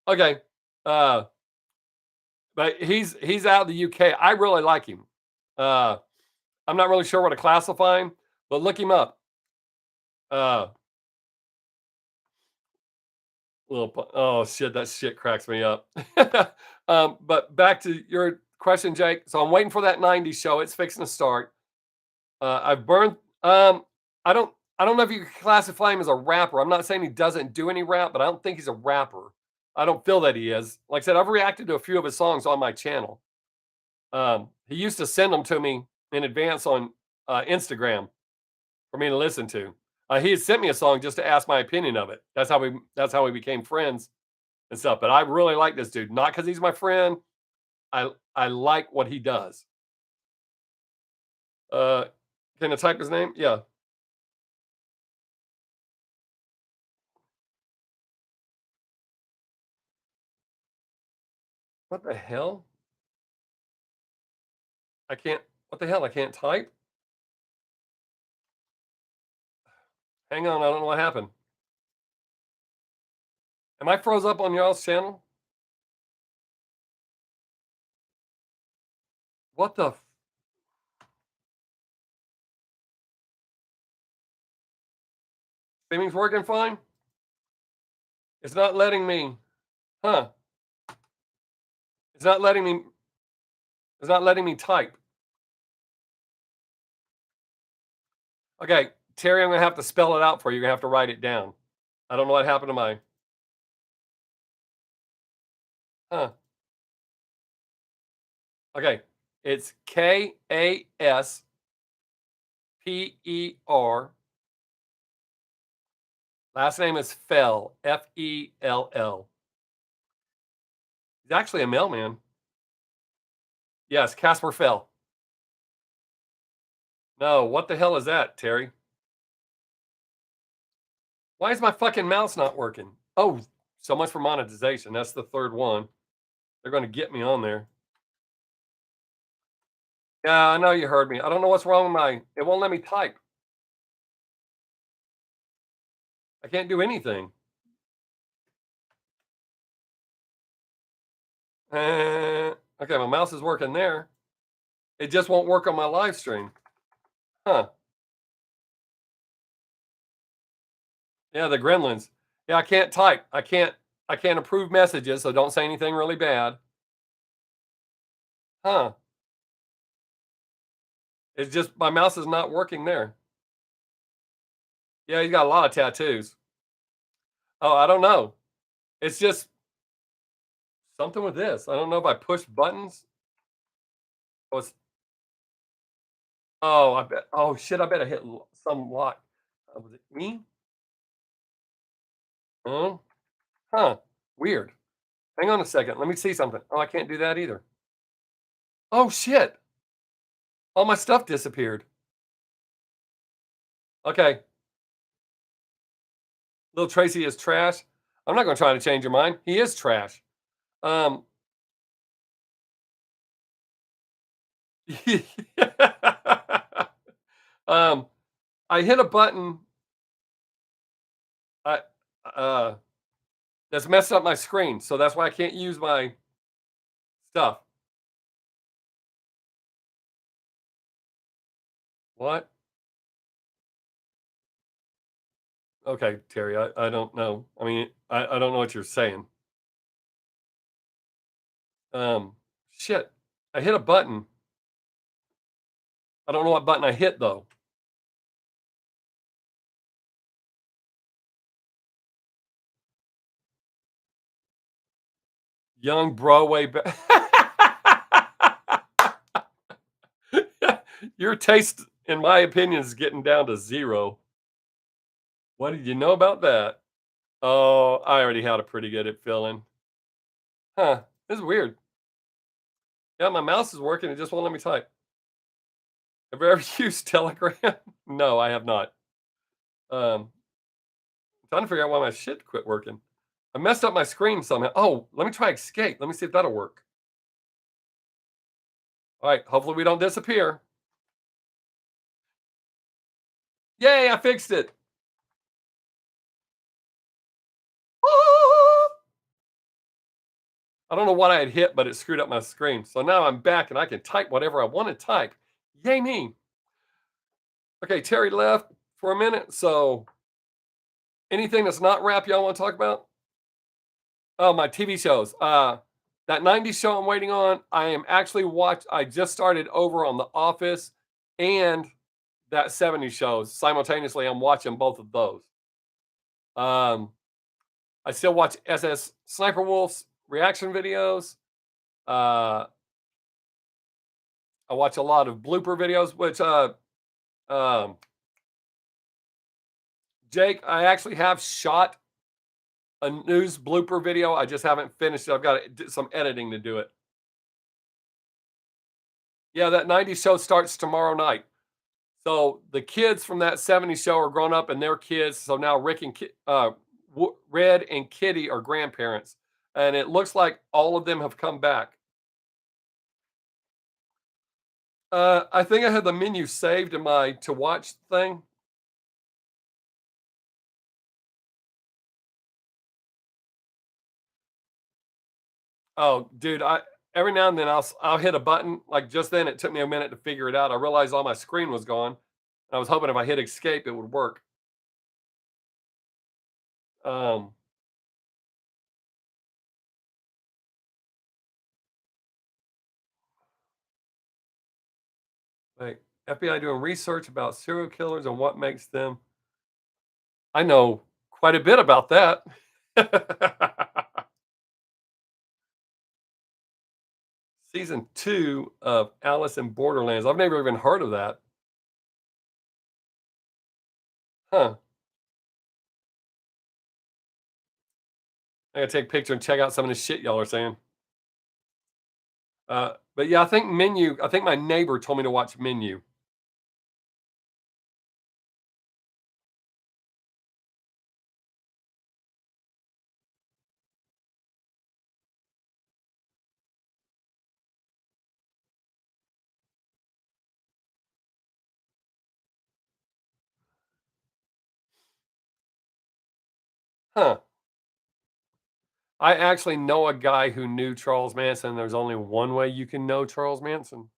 Okay. Uh, but he's out of the UK. I really like him. Uh, I'm not really sure what to classify him, but look him up. Uh, oh shit, that shit cracks me up. But back to your question, Jake. So I'm waiting for that '90s show. It's fixing to start. I've burned. I don't. I don't know if you could classify him as a rapper. I'm not saying he doesn't do any rap, but I don't think he's a rapper. I don't feel that he is. Like I said, I've reacted to a few of his songs on my channel. He used to send them to me in advance on Instagram for me to listen to. He had sent me a song just to ask my opinion of it. That's how we became friends and stuff. But I really like this dude, not because he's my friend. I like what he does. Uh, can I type his name? Yeah. What the hell? I can't. What the hell? I can't type. Hang on. I don't know what happened. Am I froze up on y'all's channel? What the? Streaming's working fine. It's not letting me. Huh? It's not letting me. It's not letting me type. Okay, Terry, I'm gonna have to spell it out for you. You're gonna have to write it down. I don't know what happened to my. Huh? Okay, it's Kasper. Last name is Fell. Fell. He's actually a mailman. Yes, Casper Fell. No, what the hell is that, Terry? Why is my fucking mouse not working? Oh, so much for monetization. That's the third one. They're going to get me on there. Yeah, I know you heard me. I don't know what's wrong with my. It won't let me type. I can't do anything. Okay, my mouse is working there. It just won't work on my live stream. Huh. Yeah, the gremlins. Yeah, I can't type. I can't approve messages, so don't say anything really bad. Huh. It's just my mouse is not working there. Yeah, he's got a lot of tattoos. Oh, I don't know. It's just something with this. I don't know if I push buttons. Oh, oh, I bet. Oh shit! I bet I hit some lock. Was it me? Huh? Huh? Weird. Hang on a second. Let me see something. Oh, I can't do that either. Oh shit! All my stuff disappeared. Okay, little Tracy is trash. I'm not going to try to change your mind. He is trash. Um. um. I hit a button. I uh that's messed up my screen, so that's why I can't use my stuff. What? Okay, Terry, I don't know. I mean, I don't know what you're saying. Um, shit. I hit a button. I don't know what button I hit though. Young Broadway. Your taste, in my opinion, is getting down to zero. What did you know about that? Oh, I already had a pretty good at filling. Huh. This is weird. Yeah, my mouse is working. It just won't let me type. Have you ever used Telegram? No, I have not. Um, I'm trying to figure out why my shit quit working. I messed up my screen somehow. Oh, let me try escape. Let me see if that'll work. All right. Hopefully we don't disappear. Yay, I fixed it. I don't know what I had hit, but it screwed up my screen. So now I'm back and I can type whatever I want to type. Yay me. Okay, Terry left for a minute. So anything that's not rap y'all want to talk about? Oh, my TV shows. That 90s show I'm waiting on. I am actually I just started over on The Office and that 70s shows. Simultaneously, I'm watching both of those. Um, I still watch SS Sniper Wolf's reaction videos. Uh, I watch a lot of blooper videos, which um, Jake, I actually have shot a news blooper video. I just haven't finished it. I've got some editing to do it. Yeah, that 90s show starts tomorrow night. So the kids from that 70s show are grown up and they're kids. So now Red and Kitty are grandparents. And it looks like all of them have come back. I think I had the menu saved in my to watch thing. Oh, dude, I every now and then I'll hit a button. Like just then, it took me a minute to figure it out. I realized all my screen was gone. And I was hoping if I hit escape, it would work. Um, like FBI doing research about serial killers and what makes them. I know quite a bit about that. Season 2 of Alice in Borderlands. I've never even heard of that. Huh. I gotta take a picture and check out some of the shit y'all are saying. But yeah, I think my neighbor told me to watch Menu. Huh. I actually know a guy who knew Charles Manson. There's only one way you can know Charles Manson.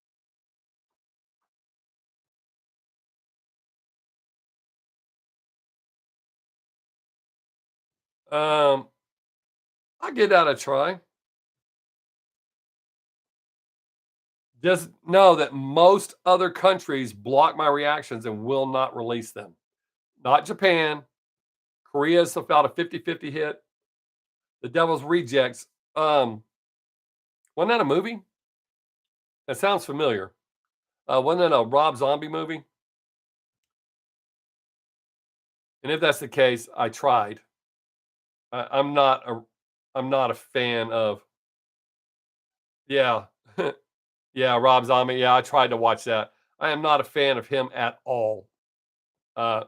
Um, I give that a try. Just know that most other countries block my reactions and will not release them. Not Japan. Korea's about a 50-50 hit. The Devil's Rejects. Wasn't that a movie? That sounds familiar. Wasn't that a Rob Zombie movie? And if that's the case, I tried. I'm not a fan of. Yeah, yeah, Rob Zombie. Yeah, I tried to watch that. I am not a fan of him at all. Uh,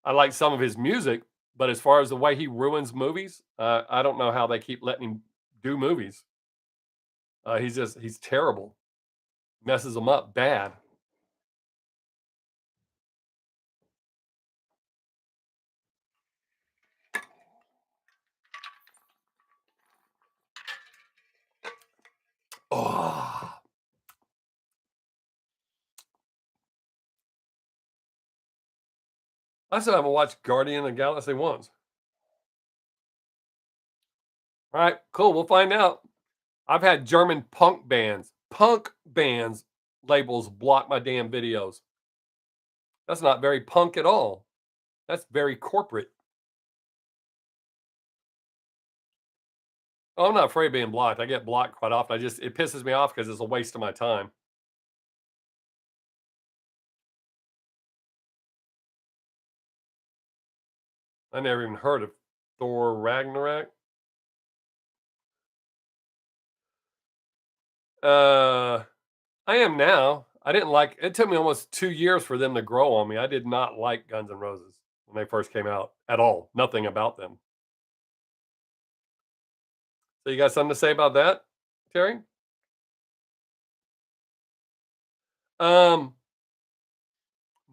I like some of his music, but as far as the way he ruins movies, I don't know how they keep letting him do movies. He's terrible. Messes them up bad. Oh, I still haven't watched Guardian of the Galaxy once. All right, cool. We'll find out. I've had German punk bands labels block my damn videos. That's not very punk at all. That's very corporate. Oh, I'm not afraid of being blocked. I get blocked quite often. It pisses me off because it's a waste of my time. I never even heard of Thor Ragnarok. Uh, I am now. I didn't like it. Took me almost 2 years for them to grow on me. I did not like Guns N' Roses when they first came out at all. Nothing about them. So you got something to say about that, Terry? Um,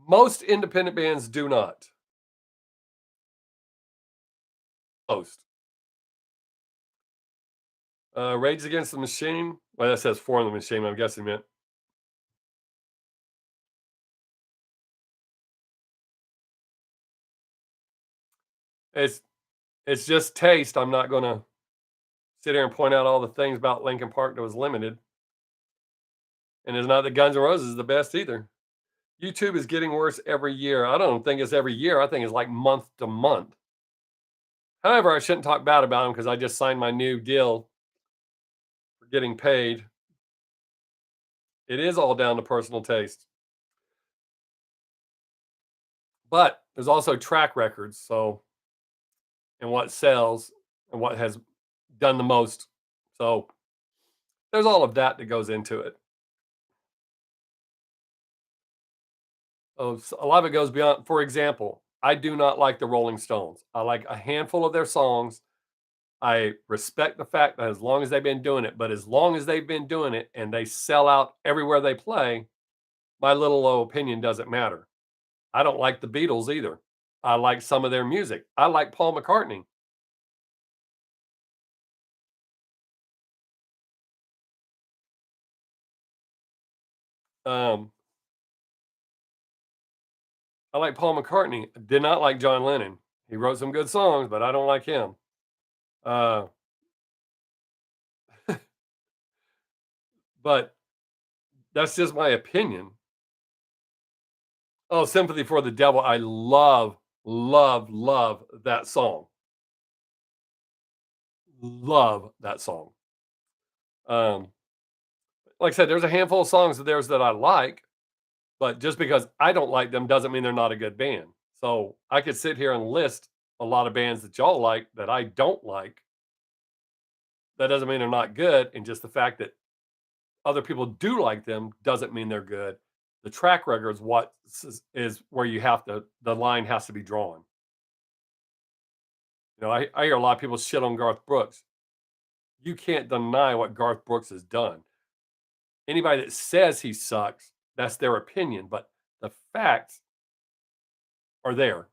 Most independent bands do not post. Rage Against the Machine. Well, that says For the Machine. I'm guessing meant. It's it's just taste. I'm not gonna sit here and point out all the things about Linkin Park that was limited. And it's not that Guns N' Roses is the best either. YouTube is getting worse every year. I don't think it's every year. I think it's like month to month. However, I shouldn't talk bad about them because I just signed my new deal for getting paid. It is all down to personal taste. But there's also track records, so and what sells and what has done the most. So there's all of that that goes into it. A lot of it goes beyond. For example, I do not like the Rolling Stones. I like a handful of their songs. I respect the fact that as long as they've been doing it, but as long as they've been doing it and they sell out everywhere they play, my little opinion doesn't matter. I don't like the Beatles either. I like some of their music. I like Paul McCartney. Um, I like Paul McCartney. I did not like John Lennon. He wrote some good songs, but I don't like him. Uh, but that's just my opinion. Oh, Sympathy for the Devil. I love, love, love that song. Love that song. Um, like I said, there's a handful of songs of theirs that I like, but just because I don't like them doesn't mean they're not a good band. So I could sit here and list a lot of bands that y'all like that I don't like. That doesn't mean they're not good. And just the fact that other people do like them doesn't mean they're good. The track record is what is where you have to, the line has to be drawn. I hear a lot of people shit on Garth Brooks. You can't deny what Garth Brooks has done. Anybody that says he sucks, that's their opinion, but the facts are there.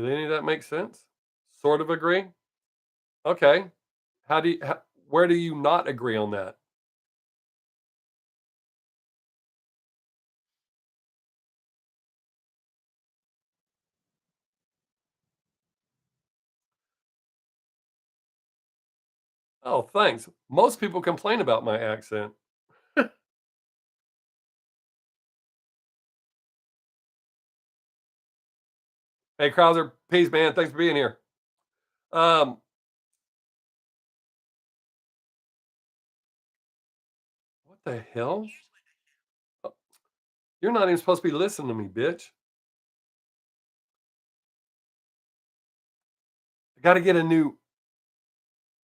Did any of that make sense? Sort of agree? Okay. Where do you not agree on that? Oh, thanks. Most people complain about my accent. Hey, Krauser, peace, man. Thanks for being here. Um, what the hell? Oh, you're not even supposed to be listening to me, bitch. I got to get a new.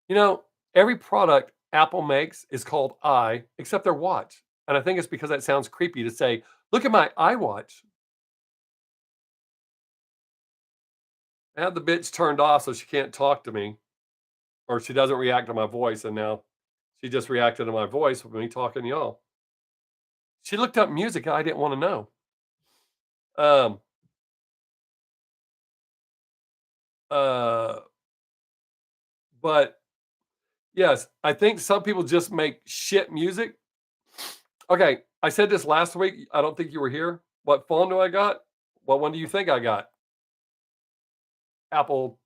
You know, every product Apple makes is called except their watch. And I think it's because that sounds creepy to say, look at my iWatch. I have the bitch turned off so she can't talk to me or she doesn't react to my voice. And now she just reacted to my voice with me talking to y'all. She looked up music I didn't want to know. Um, uh, but yes, I think some people just make shit music. Okay, I said this last week. I don't think you were here. What phone do I got? What one do you think I got? Apple,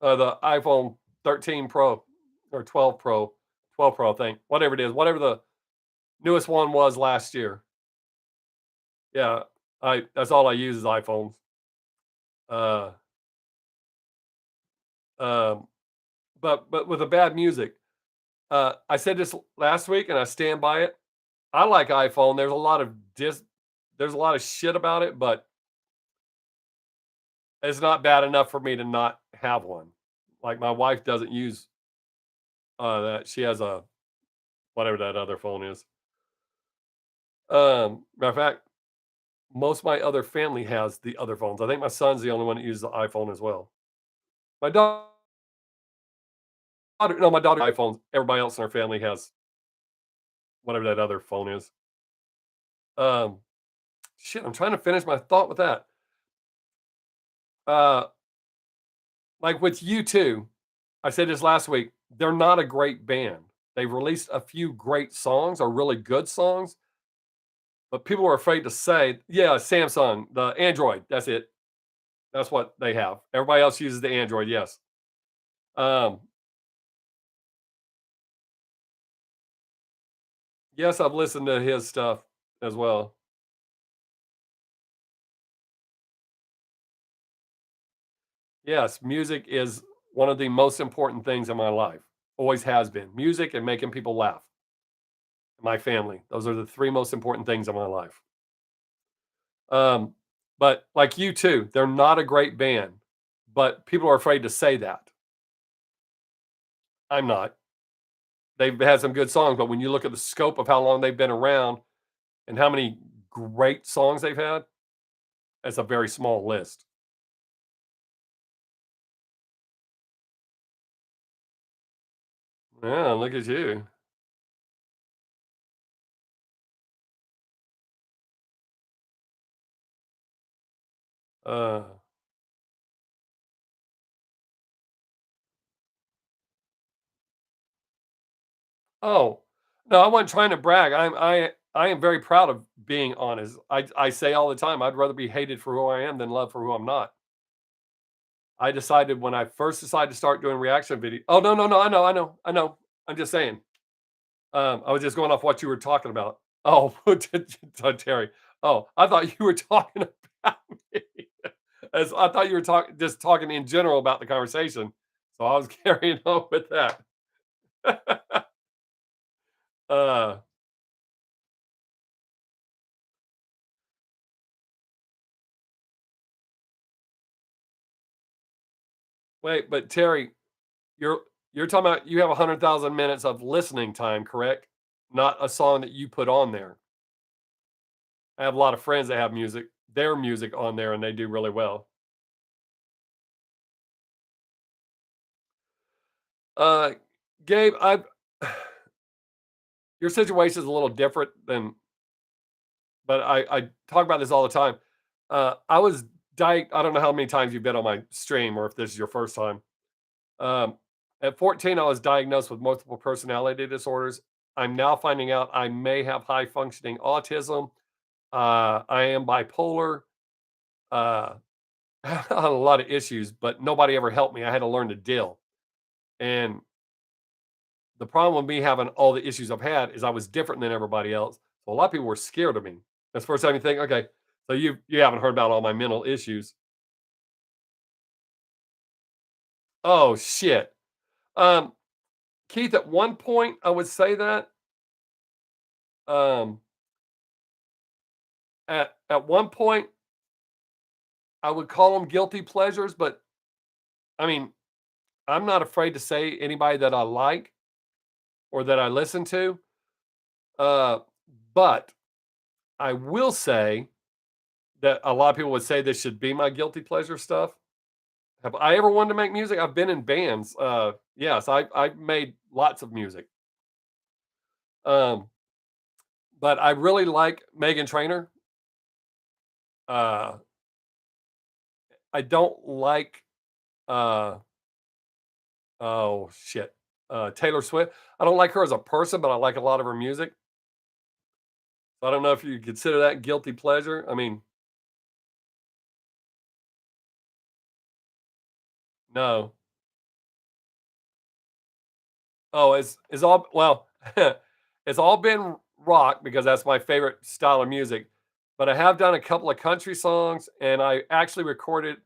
the iPhone 13 Pro or 12 Pro, 12 Pro, I think, whatever it is, whatever the newest one was last year. Yeah, I that's all I use is iPhones. Uh, um, but with the bad music, I said this last week and I stand by it. I like iPhone. There's a lot of shit about it, but it's not bad enough for me to not have one. Like my wife doesn't use that. She has a whatever that other phone is. Matter of fact, most of my other family has the other phones. I think my son's the only one that uses the iPhone as well. My daughter no, my daughter iPhones. Everybody else in our family has whatever that other phone is. Um, shit, I'm trying to finish my thought with that. Uh, like with U2, I said this last week, they're not a great band. They've released a few great songs or really good songs, but people are afraid to say, yeah, Samsung, the Android, that's it. That's what they have. Everybody else uses the Android, yes. Um, yes, I've listened to his stuff as well. Yes, music is one of the most important things in my life. Always has been. Music and making people laugh. My family. Those are the 3 most important things in my life. Um, but like you too, they're not a great band, but people are afraid to say that. I'm not. They've had some good songs, but when you look at the scope of how long they've been around and how many great songs they've had, it's a very small list. Yeah, look at you. Uh, oh, no, I wasn't trying to brag. I am very proud of being honest. I say all the time, I'd rather be hated for who I am than loved for who I'm not. I decided when I first decided to start doing reaction video. Oh, no, no, no, I know. I'm just saying. I was just going off what you were talking about. Oh, to Terry. Oh, I thought you were talking about me. As I thought you were talking in general about the conversation. So I was carrying on with that. uh, wait, but Terry, you're you're talking about you have 100,000 minutes of listening time, correct? Not a song that you put on there. I have a lot of friends that have their music on there, and they do really well. Uh, Gabe, I your situation is a little different than, but I talk about this all the time. I was I don't know how many times you've been on my stream or if this is your first time. Um, at 14, I was diagnosed with multiple personality disorders. I'm now finding out I may have high functioning autism. I am bipolar. Uh, I had a lot of issues, but nobody ever helped me. I had to learn to deal. And the problem with me having all the issues I've had is I was different than everybody else. So a lot of people were scared of me. That's the first time you think, okay, so you haven't heard about all my mental issues. Oh shit. Um, Keith, at one point I would say that. Um, at one point I would call them guilty pleasures, but I mean, I'm not afraid to say anybody that I like or that I listen to. Uh, but I will say that a lot of people would say this should be my guilty pleasure stuff. Have I ever wanted to make music? I've been in bands. Yes, I've made lots of music. Um, but I really like Megan Trainor. Uh, I don't like uh oh shit. Taylor Swift. I don't like her as a person, but I like a lot of her music. So I don't know if you consider that guilty pleasure. I mean, no. Oh, it's all well, it's all been rock because that's my favorite style of music. But I have done a couple of country songs, and I actually recorded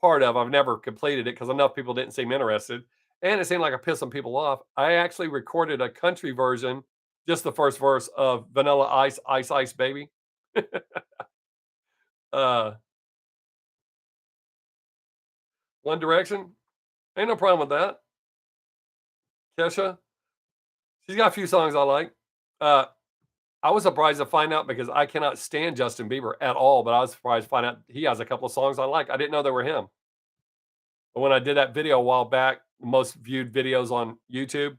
part of. I've never completed it because enough people didn't seem interested, and it seemed like I pissed some people off. I actually recorded a country version, just the first verse of Vanilla Ice, Ice Ice Baby. uh, One Direction, ain't no problem with that. Kesha, she's got a few songs I like. Uh, I was surprised to find out because I cannot stand Justin Bieber at all, but I was surprised to find out he has a couple of songs I like. I didn't know they were him. But when I did that video a while back, most viewed videos on YouTube,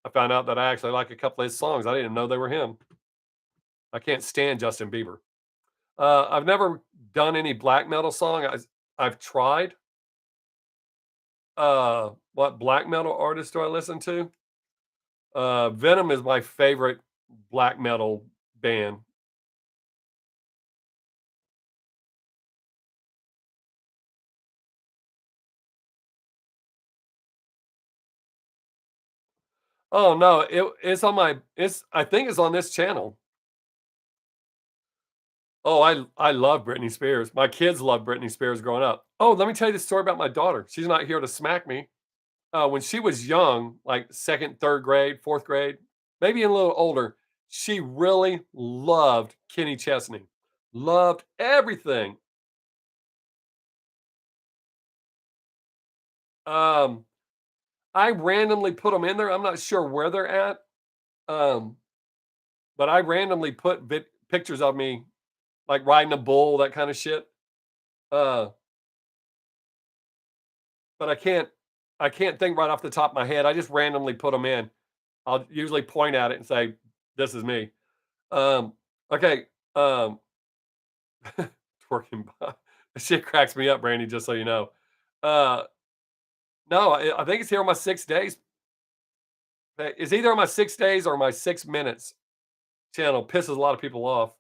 I found out that I actually like a couple of his songs. I didn't even know they were him. I can't stand Justin Bieber. I've never done any black metal song. I've tried. What black metal artist do I listen to? Venom is my favorite black metal band. Oh no, it's on my it's I think it's on this channel. Oh, I love Britney Spears. My kids loved Britney Spears growing up. Oh, let me tell you the story about my daughter. She's not here to smack me. When she was young, like second, third grade, fourth grade, maybe a little older, she really loved Kenny Chesney. Loved everything. Um, I randomly put them in there. I'm not sure where they're at. Um, but I randomly put pictures of me like riding a bull, that kind of shit. Uh, but I can't think right off the top of my head. I just randomly put them in. I'll usually point at it and say, "This is me." Um, okay. Um, twerking. Shit cracks me up, Brandy. Just so you know. Uh, no, I think it's here on my 6 days. It's either on my 6 days or my 6 minutes channel. Pisses a lot of people off.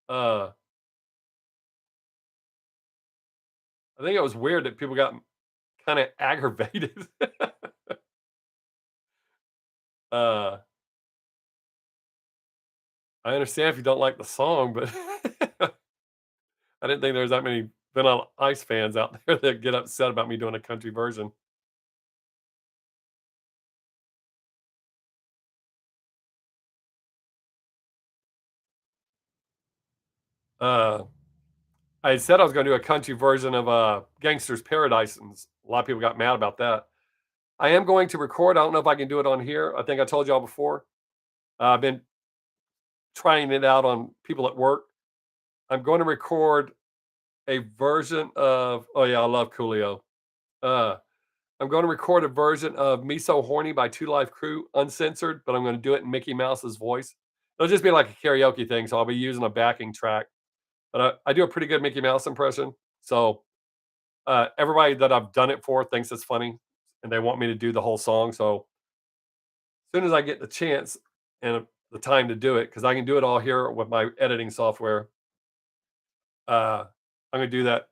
Uh, I think it was weird that people got kind of aggravated. uh, I understand if you don't like the song, but I didn't think there was that many Vanilla Ice fans out there that get upset about me doing a country version. Uh, I said I was going to do a country version of "Gangster's Paradise," and a lot of people got mad about that. I am going to record. I don't know if I can do it on here. I think I told y'all before. I've been trying it out on people at work. I'm going to record a version of. Oh yeah, I love Coolio. Uh, I'm going to record a version of "Me So Horny" by Two Live Crew, uncensored, but I'm going to do it in Mickey Mouse's voice. It'll just be like a karaoke thing, so I'll be using a backing track. But I do a pretty good Mickey Mouse impression, so everybody that I've done it for thinks it's funny, and they want me to do the whole song. So as soon as I get the chance and the time to do it, because I can do it all here with my editing software, I'm going to do that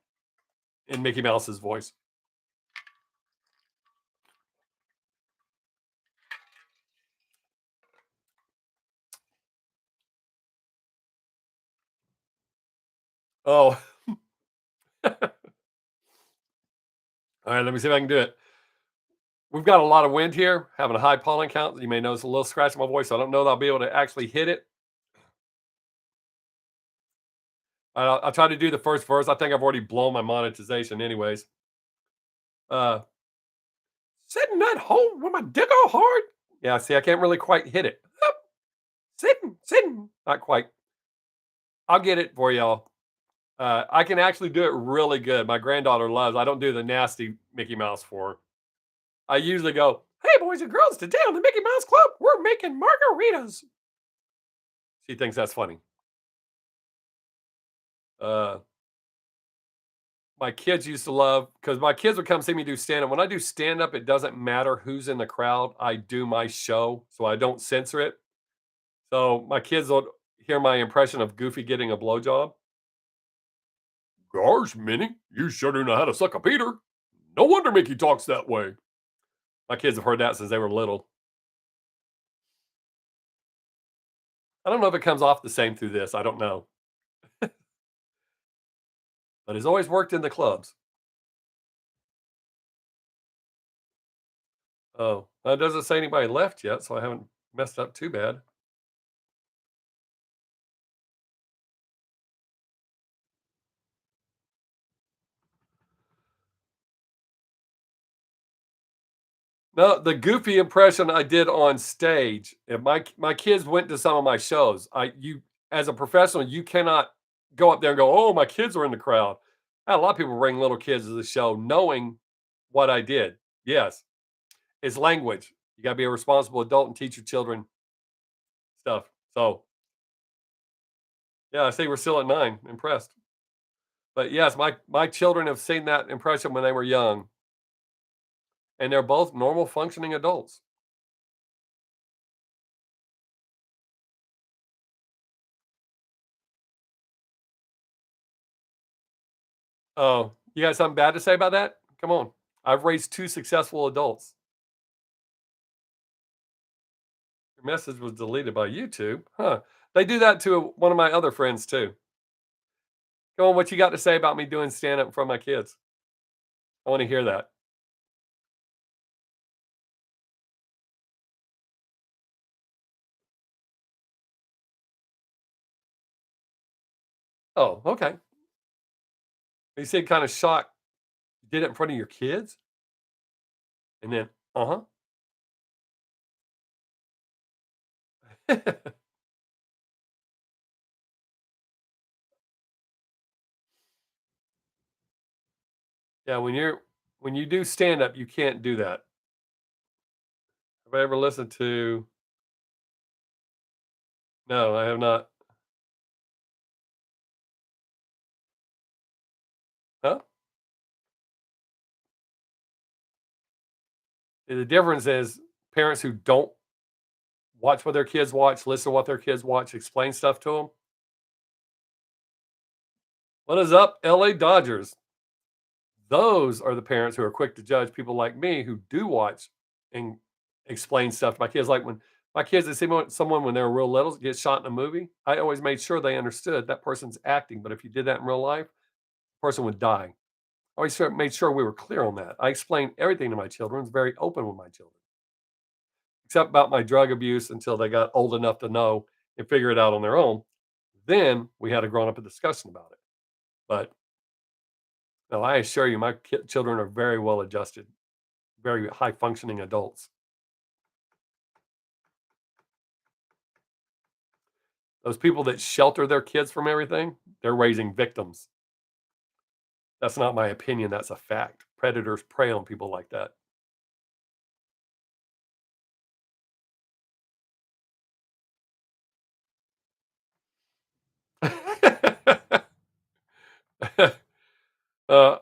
in Mickey Mouse's voice. Oh, all right. Let me see if I can do it. We've got a lot of wind here, having a high pollen count. You may notice a little scratch in my voice. So I don't know that I'll be able to actually hit it. I'll try to do the first verse. I think I've already blown my monetization, anyways. Uh, Sitting at home with my dick all hard. Yeah, see, I can't really quite hit it. Sitting. Not quite. I'll get it for y'all. I can actually do it really good. My granddaughter loves. I don't do the nasty Mickey Mouse for her. I usually go, "Hey, boys and girls, today on the Mickey Mouse Club, we're making margaritas." She thinks that's funny. Uh, my kids used to love because my kids would come see me do stand up. When I do stand up, it doesn't matter who's in the crowd. I do my show, so I don't censor it. So my kids will hear my impression of Goofy getting a blowjob. Gosh, Minnie, you sure do know how to suck a Peter. No wonder Mickey talks that way. My kids have heard that since they were little. I don't know if it comes off the same through this. I don't know. But it's always worked in the clubs. Oh, it doesn't say anybody left yet, so I haven't messed up too bad. No, the goofy impression I did on stage, if my kids went to some of my shows, I you as a professional, you cannot go up there and go, "Oh, my kids are in the crowd." I had a lot of people bring little kids to the show knowing what I did. Yes, it's language. You gotta be a responsible adult and teach your children stuff. So, yeah, I say we're still at 9, impressed. But yes, my children have seen that impression when they were young, and they're both normal functioning adults. Oh, you got something bad to say about that? Come on. I've raised 2 successful adults. Your message was deleted by YouTube? Huh. They do that to one of my other friends too. Come on, what you got to say about me doing stand up in front of my kids? I wanna hear that. Oh, okay. You seem kinda shocked. You did it in front of your kids? And then uh-huh. Yeah, when you do stand up, you can't do that. Have I ever listened to No, I have not. Huh? The difference is parents who don't watch what their kids watch, listen to what their kids watch, explain stuff to them. What is up, LA Dodgers? Those are the parents who are quick to judge people like me who do watch and explain stuff to my kids. Like when my kids they see someone when they're real little get shot in a movie, I always made sure they understood that person's acting. But if you did that in real life, the person would die. I always made sure we were clear on that. I explained everything to my children, was very open with my children, except about my drug abuse until they got old enough to know and figure it out on their own. Then we had a grown up discussion about it. But no, I assure you, my children are very well adjusted, very high functioning adults. Those people that shelter their kids from everything, they're raising victims. That's not my opinion, that's a fact. Predators prey on people like that. uh,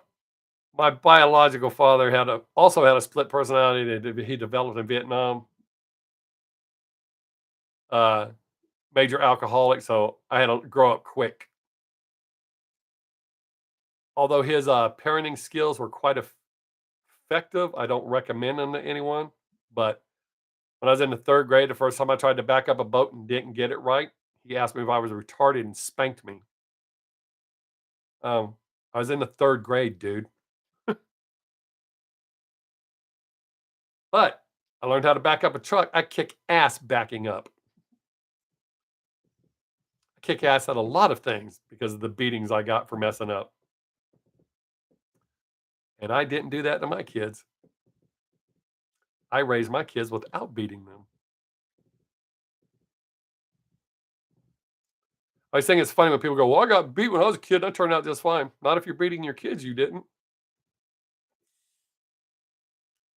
my biological father also had a split personality that he developed in Vietnam. Uh, Major alcoholic, so I had to grow up quick. Although his parenting skills were quite effective, I don't recommend them to anyone. But when I was in the third grade, the first time I tried to back up a boat and didn't get it right, he asked me if I was retarded and spanked me. Um, I was in the third grade, dude. But I learned how to back up a truck. I kick ass backing up. I kick ass at a lot of things because of the beatings I got for messing up. And I didn't do that to my kids. I raised my kids without beating them. I think it's funny when people go, "Well, I got beat when I was a kid. I turned out just fine." Not if you're beating your kids, you didn't.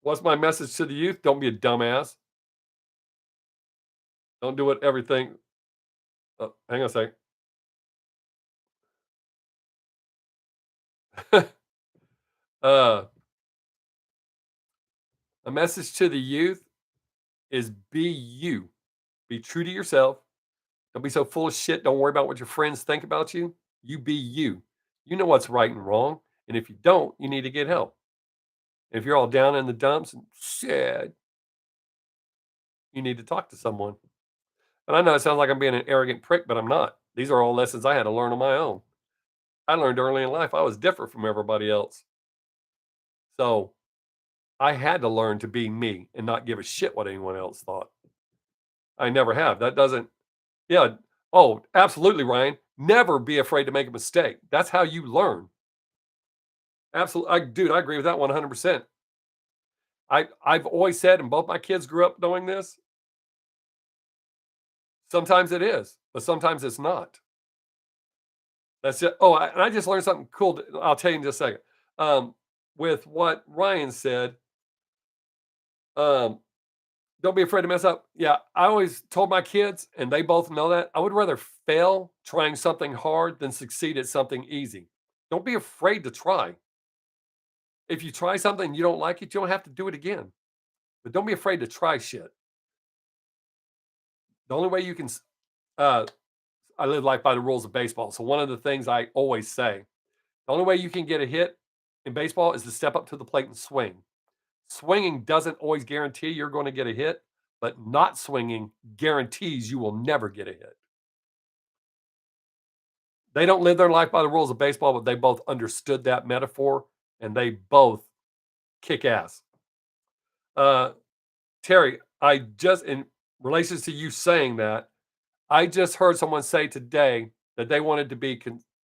What's my message to the youth? Don't be a dumbass. Don't do what everything. Hang on a second. uh, a message to the youth is be you. Be true to yourself. Don't be so full of shit. Don't worry about what your friends think about you. You be you. You know what's right and wrong. And if you don't, you need to get help. If you're all down in the dumps and shit, you need to talk to someone. And I know it sounds like I'm being an arrogant prick, but I'm not. These are all lessons I had to learn on my own. I learned early in life I was different from everybody else. So I had to learn to be me and not give a shit what anyone else thought. I never have. That doesn't, yeah. Oh, absolutely, Ryan. Never be afraid to make a mistake. That's how you learn. Absolutely. Dude, I agree with that 100%. I've always said, and both my kids grew up knowing this, sometimes it is, but sometimes it's not. That's it. Oh, and I just learned something cool. I'll tell you in just a second. Um, with what Ryan said, um, don't be afraid to mess up. Yeah, I always told my kids, and they both know that. I would rather fail trying something hard than succeed at something easy. Don't be afraid to try. If you try something and you don't like it, you don't have to do it again. But don't be afraid to try shit. The only way you can, uh, I live life by the rules of baseball. So one of the things I always say, the only way you can get a hit in baseball is to step up to the plate and swing. Swinging doesn't always guarantee you're going to get a hit, but not swinging guarantees you will never get a hit. They don't live their life by the rules of baseball, but they both understood that metaphor and they both kick ass. Uh, Terry, I just, in relation to you saying that, I just heard someone say today that they wanted to be,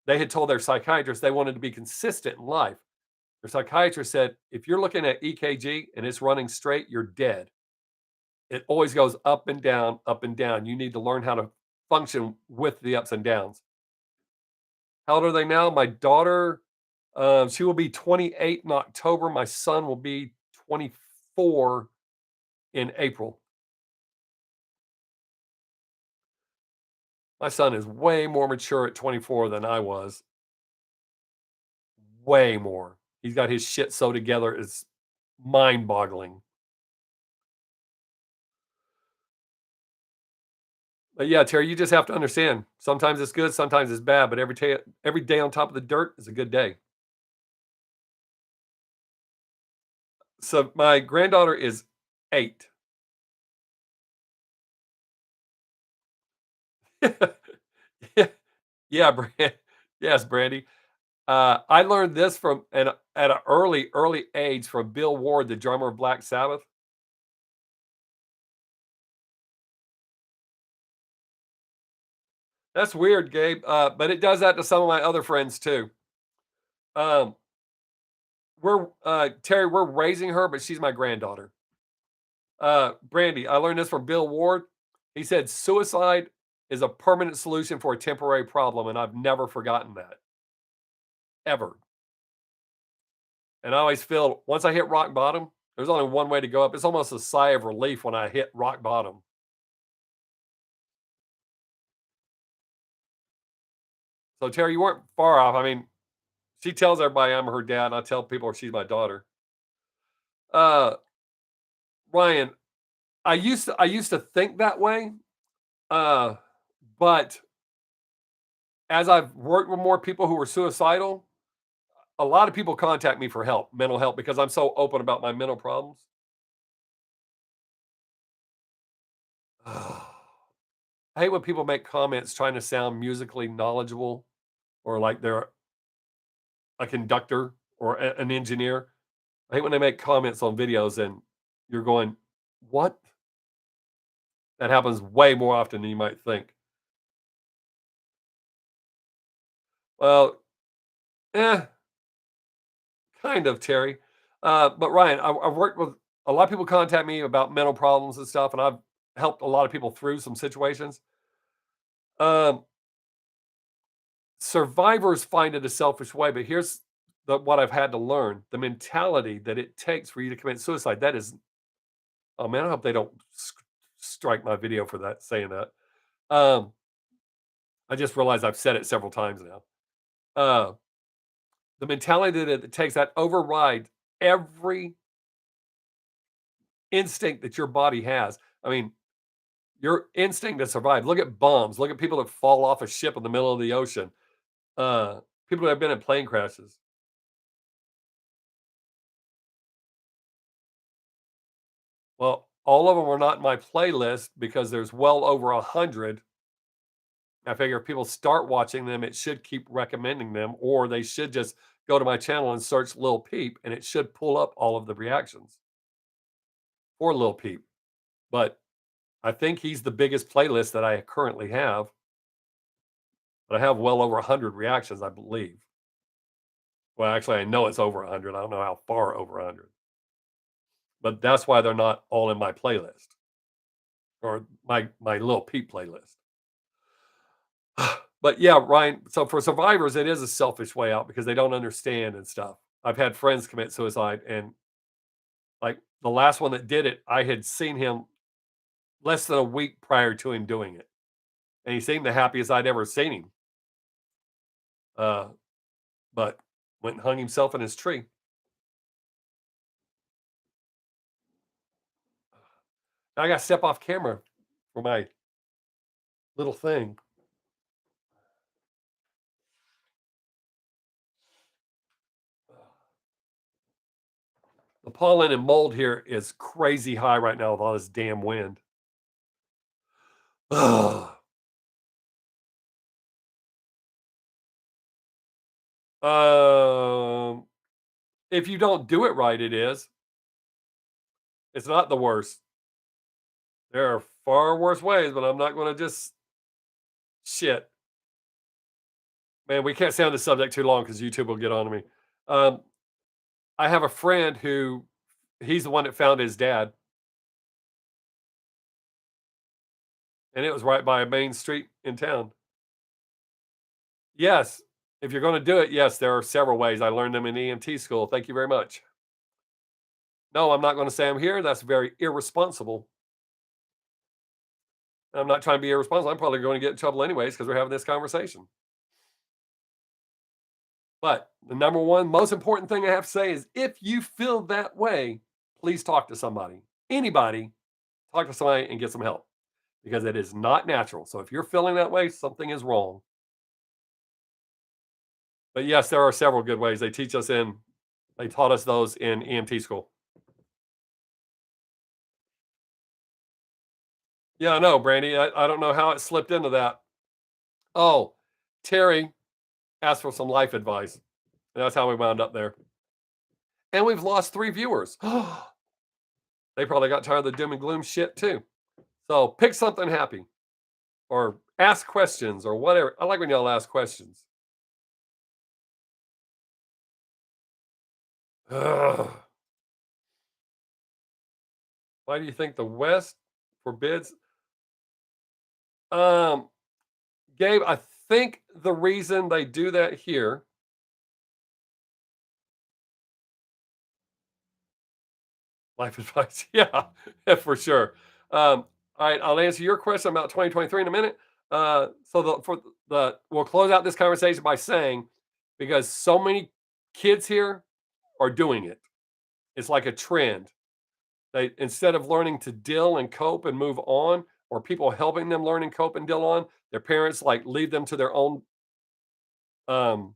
they had told their psychiatrist they wanted to be consistent in life. Their psychiatrist said, if you're looking at EKG and it's running straight, you're dead. It always goes up and down, up and down. You need to learn how to function with the ups and downs. How old are they now? My daughter, she will be 28 in October. My son will be 24 in April. My son is way more mature at 24 than I was. Way more. He's got his shit so together. It's mind boggling. But yeah, Terry, you just have to understand. Sometimes it's good, sometimes it's bad, but every day on top of the dirt is a good day. So my granddaughter is 8. Yeah, yeah, yes, Brandy. I learned this from at an early age from Bill Ward, the drummer of Black Sabbath. That's weird, Gabe, but it does that to some of my other friends too. Um, Terry, we're raising her, but she's my granddaughter. Brandy, I learned this from Bill Ward. He said suicide is a permanent solution for a temporary problem, and I've never forgotten that, ever. And I always feel once I hit rock bottom, there's only one way to go up. It's almost a sigh of relief when I hit rock bottom. So Terry, you weren't far off. I mean, she tells everybody I'm her dad, and I tell people she's my daughter. Uh, Ryan, I used to think that way, uh, but as I've worked with more people who are suicidal, a lot of people contact me for help, mental help, because I'm so open about my mental problems. I hate when people make comments trying to sound musically knowledgeable or like they're a conductor or an engineer. I hate when they make comments on videos and you're going, "What?" That happens way more often than you might think. Well, eh, kind of, Terry. But Ryan, I've worked with a lot of people contact me about mental problems and stuff, and I've helped a lot of people through some situations. Um, Survivors find it a selfish way, but here's what I've had to learn: the mentality that it takes for you to commit suicide. That is, oh man, I hope they don't strike my video for that saying that. Um, I just realized I've said it several times now. Uh, the mentality that it takes that override every instinct that your body has. I mean, your instinct to survive. Look at bombs. Look at people that fall off a ship in the middle of the ocean. People that have been in plane crashes. Well, all of them are not in my playlist because there's well over 100. I figure if people start watching them, it should keep recommending them, or they should just go to my channel and search Lil Peep, and it should pull up all of the reactions for Lil Peep. But I think he's the biggest playlist that I currently have. But I have well over 100 reactions, I believe. Well, actually, I know it's over 100. I don't know how far over 100. but that's why they're not all in my playlist or my little Peep playlist. But yeah, Ryan, so for survivors, it is a selfish way out because they don't understand and stuff. I've had friends commit suicide, and like the last one that did it, I had seen him less than a week prior to him doing it, and he seemed the happiest I'd ever seen him. Uh, but went and hung himself in his tree. I got to step off camera for my little thing. The pollen and mold here is crazy high right now with all this damn wind. Ugh. Um, if you don't do it right, it is. It's not the worst. There are far worse ways, but I'm not going to just shit. Man, we can't stay on the subject too long because YouTube will get on to me. Um, I have a friend who he's the one that found his dad, and it was right by a main street in town. Yes, if you're going to do it, yes, there are several ways. I learned them in EMT school. Thank you very much. No, I'm not going to say I'm here. That's very irresponsible. I'm not trying to be irresponsible. I'm probably going to get in trouble anyways because we're having this conversation. But the number one most important thing I have to say is if you feel that way, please talk to somebody. Anybody, talk to somebody and get some help because it is not natural. So if you're feeling that way, something is wrong. But yes, there are several good ways. They taught us those in EMT school. Yeah, I know, Brandy. I don't know how it slipped into that. Oh, Terry asked for some life advice. And that's how we wound up there. And we've lost 3 viewers. They probably got tired of the doom and gloom shit too. So pick something happy or ask questions or whatever. I like when y'all ask questions. Ugh. Why do you think the West forbids? Um, Gabe, I think the reason they do that here, life advice, yeah, yeah, for sure. All right, I'll answer your question about 2023 in a minute. We'll close out this conversation by saying because so many kids here are doing it. It's like a trend. They instead of learning to deal and cope and move on, or people helping them learn and cope and deal on, their parents like leave them to their own um,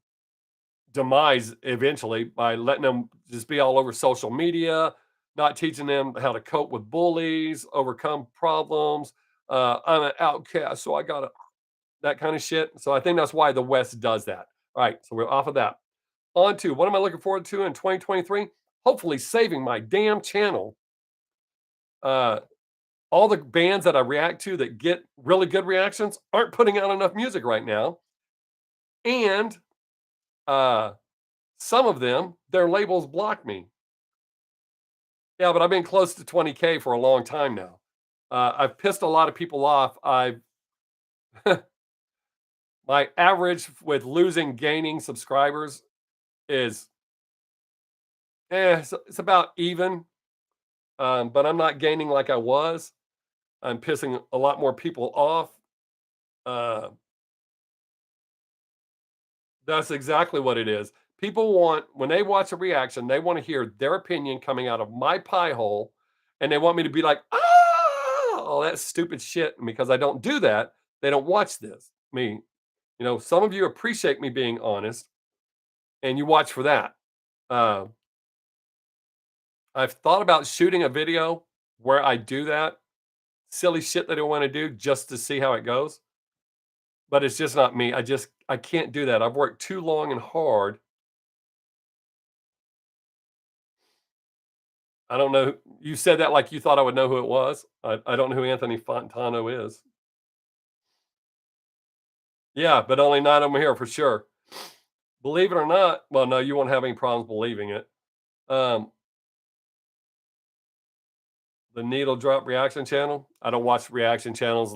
demise eventually by letting them just be all over social media, not teaching them how to cope with bullies, overcome problems. I'm an outcast, so I gotta that kind of shit. So I think that's why the West does that. All right, so we're off of that. On to what am I looking forward to in 2023? Hopefully, saving my damn channel. Uh, all the bands that I react to that get really good reactions aren't putting out enough music right now. And uh, some of them, their labels block me. Yeah, but I've been close to 20K for a long time now. I've pissed a lot of people off. I've my average with losing gaining subscribers is it's about even. But I'm not gaining like I was. I'm pissing a lot more people off. Uh, that's exactly what it is. People want when they watch a reaction, they want to hear their opinion coming out of my pie hole, and they want me to be like, all that stupid shit. And because I don't do that, they don't watch this. Me, some of you appreciate me being honest, and you watch for that. Uh, I've thought about shooting a video where I do that silly shit that I want to do just to see how it goes. But it's just not me. I can't do that. I've worked too long and hard. I don't know. You said that like you thought I would know who it was. I don't know who Anthony Fontano is. Yeah, but only 9 of them here for sure. Believe it or not, well, no, you won't have any problems believing it. Um, The needle drop reaction channel. I don't watch reaction channels.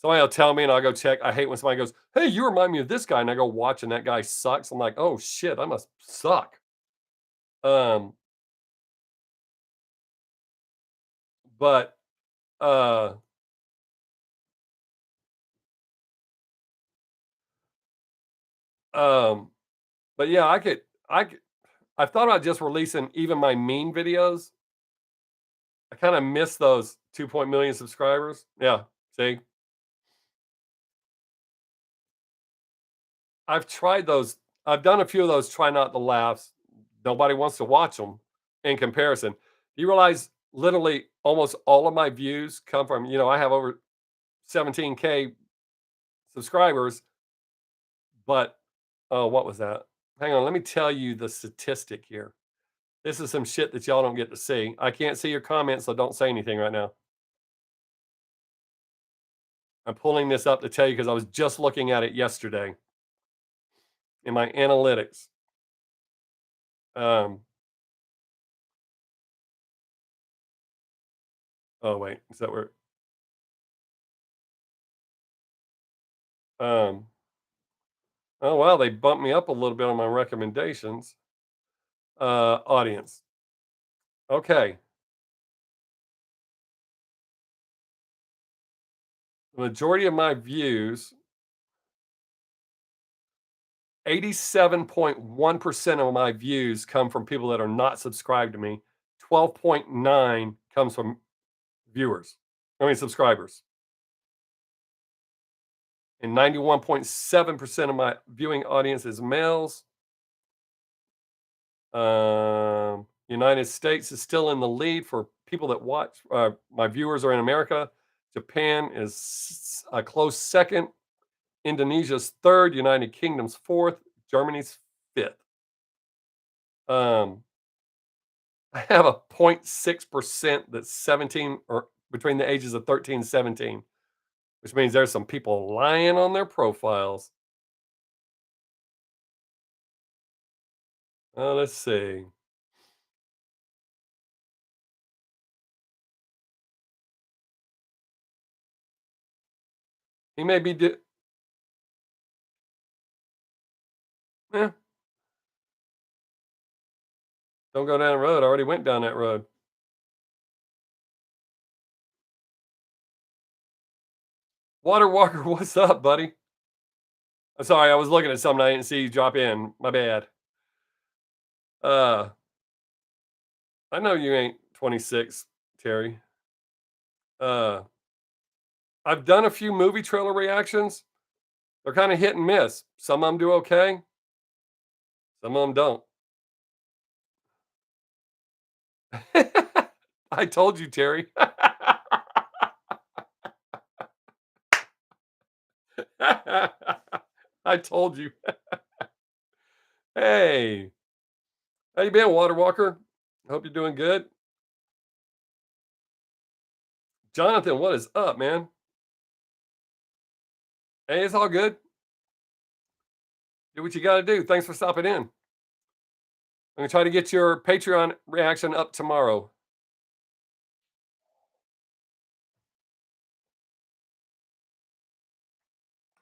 Somebody will tell me and I'll go check. I hate when somebody goes, "Hey, you remind me of this guy," and I go watch and that guy sucks. I'm like, "Oh shit, I must suck." Um, but uh, um, but yeah, I thought about just releasing even my meme videos. I kind of miss those 2 million subscribers. Yeah, see, I've tried those. I've done a few of those. Try not to laughs. Nobody wants to watch them. In comparison, you realize literally almost all of my views come from. I have over 17K subscribers, but oh, what was that? Hang on, let me tell you the statistic here. This is some shit that y'all don't get to see. I can't see your comments, so don't say anything right now. I'm pulling this up to tell you because I was just looking at it yesterday in my analytics. Um, oh wait, is that where? Um, oh wow, they bumped me up a little bit on my recommendations. Audience. Okay, the majority of my views, 87.1% of my views come from people that are not subscribed to me. 12.9 comes from viewers. I mean subscribers. And 91.7% of my viewing audience is males. United States is still in the lead for people that watch. My viewers are in America. Japan is a close second. Indonesia's third. United Kingdom's fourth. Germany's fifth. Um, I have a 0.6% that's 17 or between the ages of 13 and 17, which means there's some people lying on their profiles. Let's see. He may be. Eh, don't go down the road. I already went down that road. Water Walker, what's up, buddy? I'm sorry, I was looking at something I didn't see you drop in. My bad. Uh, I know you ain't 26, Terry. Uh, I've done a few movie trailer reactions. They're kind of hit and miss. Some of them do okay, some of them don't. I told you, Terry. I told you. Hey, how you been, Water Walker? Hope you're doing good. Jonathan, what is up, man? Hey, it's all good. Do what you got to do. Thanks for stopping in. I'm gonna try to get your Patreon reaction up tomorrow.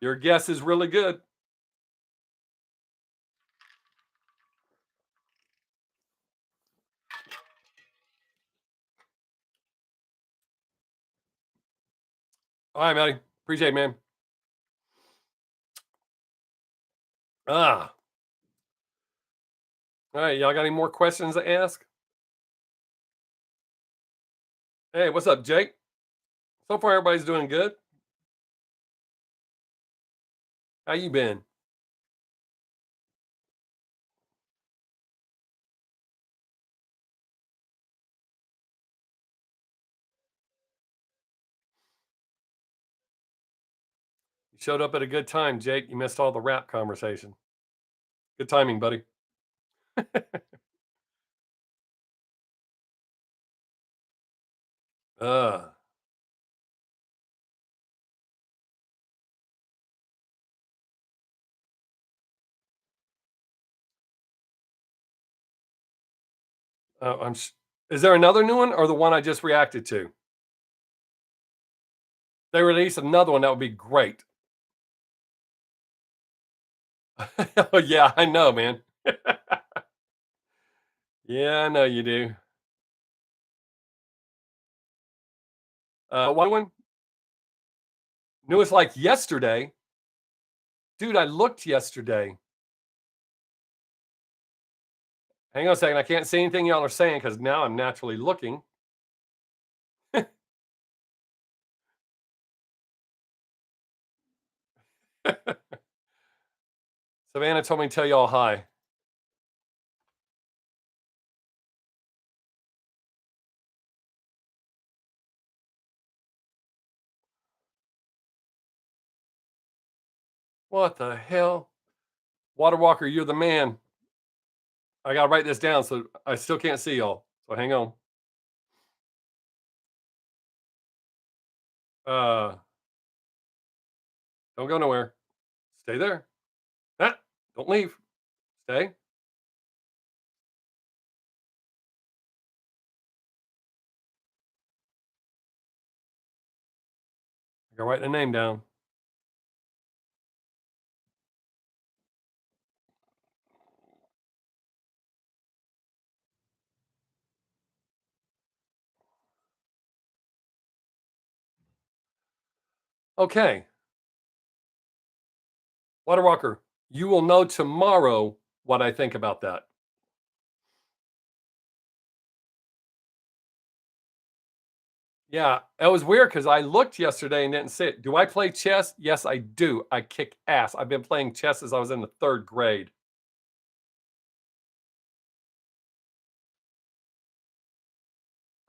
Your guess is really good. All right, Maddie. Appreciate it, man. Ah, all right. Y'all got any more questions to ask? Hey, what's up, Jake? So far, everybody's doing good. How you been? You showed up at a good time, Jake. You missed all the rap conversation. Good timing, buddy. uh, I'm Is there another new one or the one I just reacted to? They release another one, that would be great. Oh, yeah, I know, man. Yeah, I know you do. What one? Newest like yesterday? Dude, I looked yesterday. Hang on a second, I can't see anything y'all are saying because now I'm naturally looking. Savannah told me to tell y'all hi. What the hell? Water Walker, you're the man. I gotta write this down so I still can't see y'all. So hang on. Uh, don't go nowhere. Stay there. Ah, don't leave. Stay. I gotta write the name down. Okay. Water Walker, you will know tomorrow what I think about that. Yeah, it was weird because I looked yesterday and didn't see it. Do I play chess? Yes, I do. I kick ass. I've been playing chess since I was in the third grade.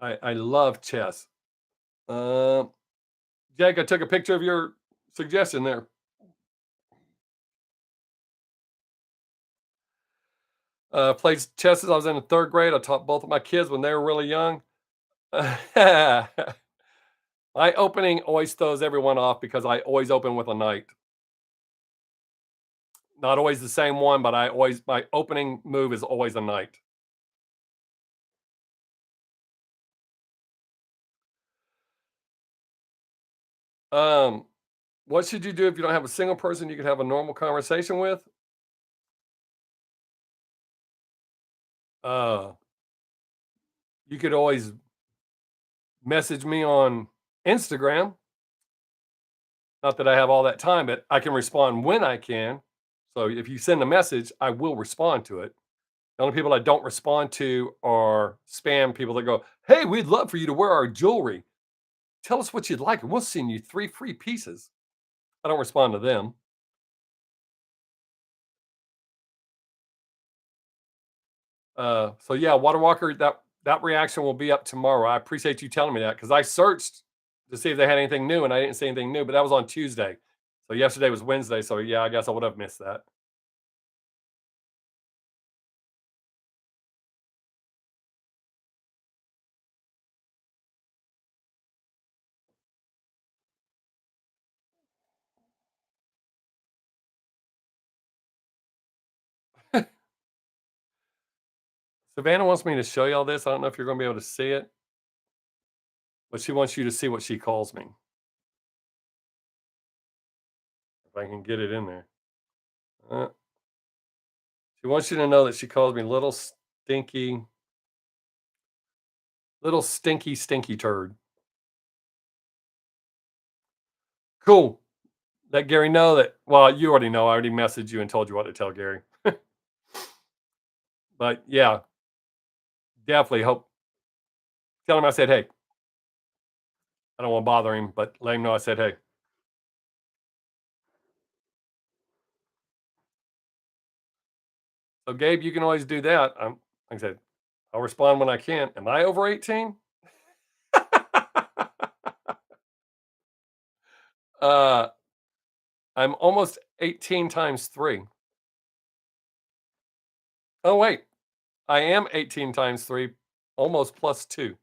I love chess. Um, Jake, I took a picture of your suggestion there. Played chess since I was in the third grade. I taught both of my kids when they were really young. My opening always throws everyone off because I always open with a knight. Not always the same one, but my opening move is always a knight. Um, what should you do if you don't have a single person you can have a normal conversation with? Uh, you could always message me on Instagram. Not that I have all that time, but I can respond when I can. So if you send a message, I will respond to it. The only people I don't respond to are spam people that go, "Hey, we'd love for you to wear our jewelry. Tell us what you'd like, and we'll send you 3 free pieces." I don't respond to them. So yeah, Water Walker, that reaction will be up tomorrow. I appreciate you telling me that because I searched to see if they had anything new, and I didn't see anything new. But that was on Tuesday, so yesterday was Wednesday. So yeah, I guess I would have missed that. Savannah wants me to show y'all this. I don't know if you're going to be able to see it, but she wants you to see what she calls me. If I can get it in there. Uh, she wants you to know that she calls me little stinky, stinky turd. Cool. Let Gary know that. Well, you already know. I already messaged you and told you what to tell Gary. But yeah, definitely hope. Tell him I said hey. I don't want to bother him, but let him know I said hey. So Gabe, you can always do that. Like I said, I'll respond when I can. Am I over 18? uh, I'm almost 18 times three. Oh wait, I am 18 times three, almost plus two.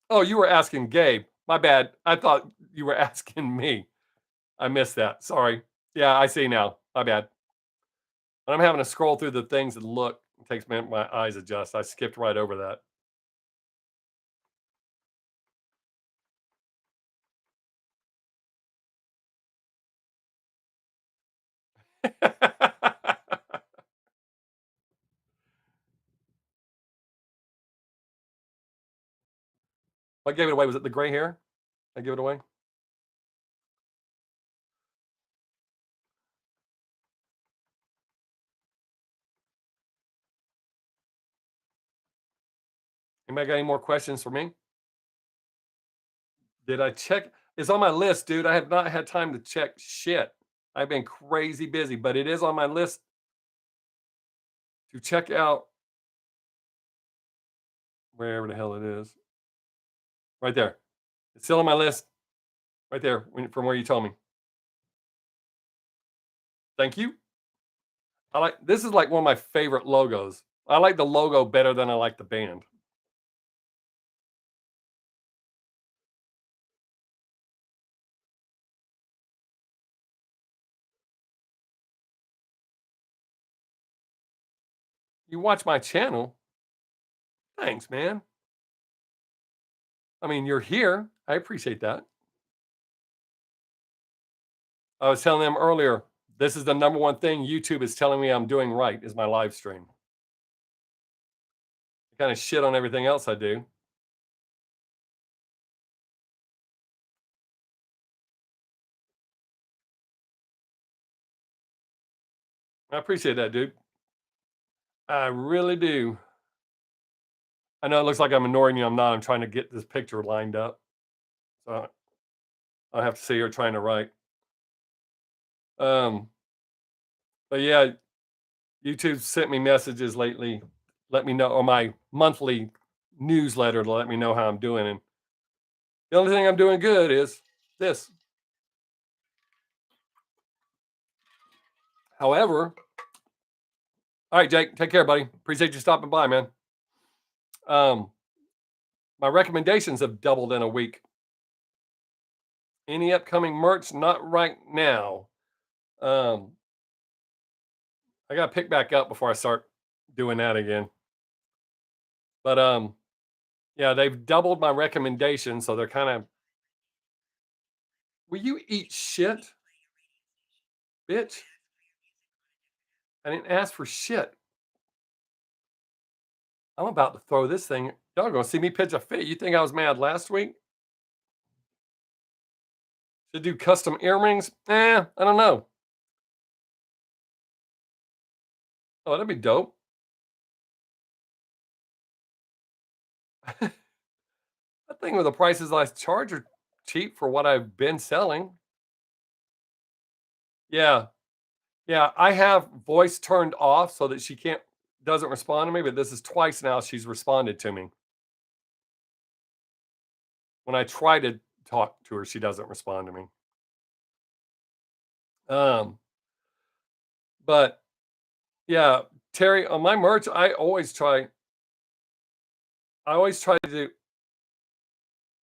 Oh, you were asking Gabe. My bad. I thought you were asking me. I missed that. Sorry. Yeah, I see now. My bad. I'm having to scroll through the things and look. It takes me my eyes adjust. I skipped right over that. What gave it away? Was it the gray hair? I give it away? Anybody got any more questions for me? Did I check? It's on my list, dude. I have not had time to check shit. I've been crazy busy, but it is on my list to check out wherever the hell it is. Right there. It's still on my list. Right there from where you told me. Thank you. I like this is like one of my favorite logos. I like the logo better than I like the band. You watch my channel? Thanks, man. I mean, you're here. I appreciate that. I was telling them earlier, this is the number one thing YouTube is telling me I'm doing right is my live stream. I kind of shit on everything else I do. I appreciate that, dude. I really do. I know it looks like I'm ignoring you. I'm not. I'm trying to get this picture lined up. So I have to sit here trying to write. Um, but yeah, YouTube sent me messages lately, let me know, or my monthly newsletter to let me know how I'm doing. And the only thing I'm doing good is this. However, all right, Jake, take care, buddy. Appreciate you stopping by, man. Um, my recommendations have doubled in a week. Any upcoming merch? Not right now. Um, I got to pick back up before I start doing that again. But yeah, they've doubled my recommendations, so they're kind of. Will you eat shit, bitch? I didn't ask for shit. I'm about to throw this thing. Y'all gonna see me pitch a fit. You think I was mad last week? To do custom earrings? I don't know. Oh, that'd be dope. I think with the prices I charge are cheap for what I've been selling. Yeah, yeah. I have voice turned off so that she can't doesn't respond to me. But this is twice now she's responded to me. When I try to talk to her, she doesn't respond to me. Um, but yeah, Terry, on my merch, I always try to do.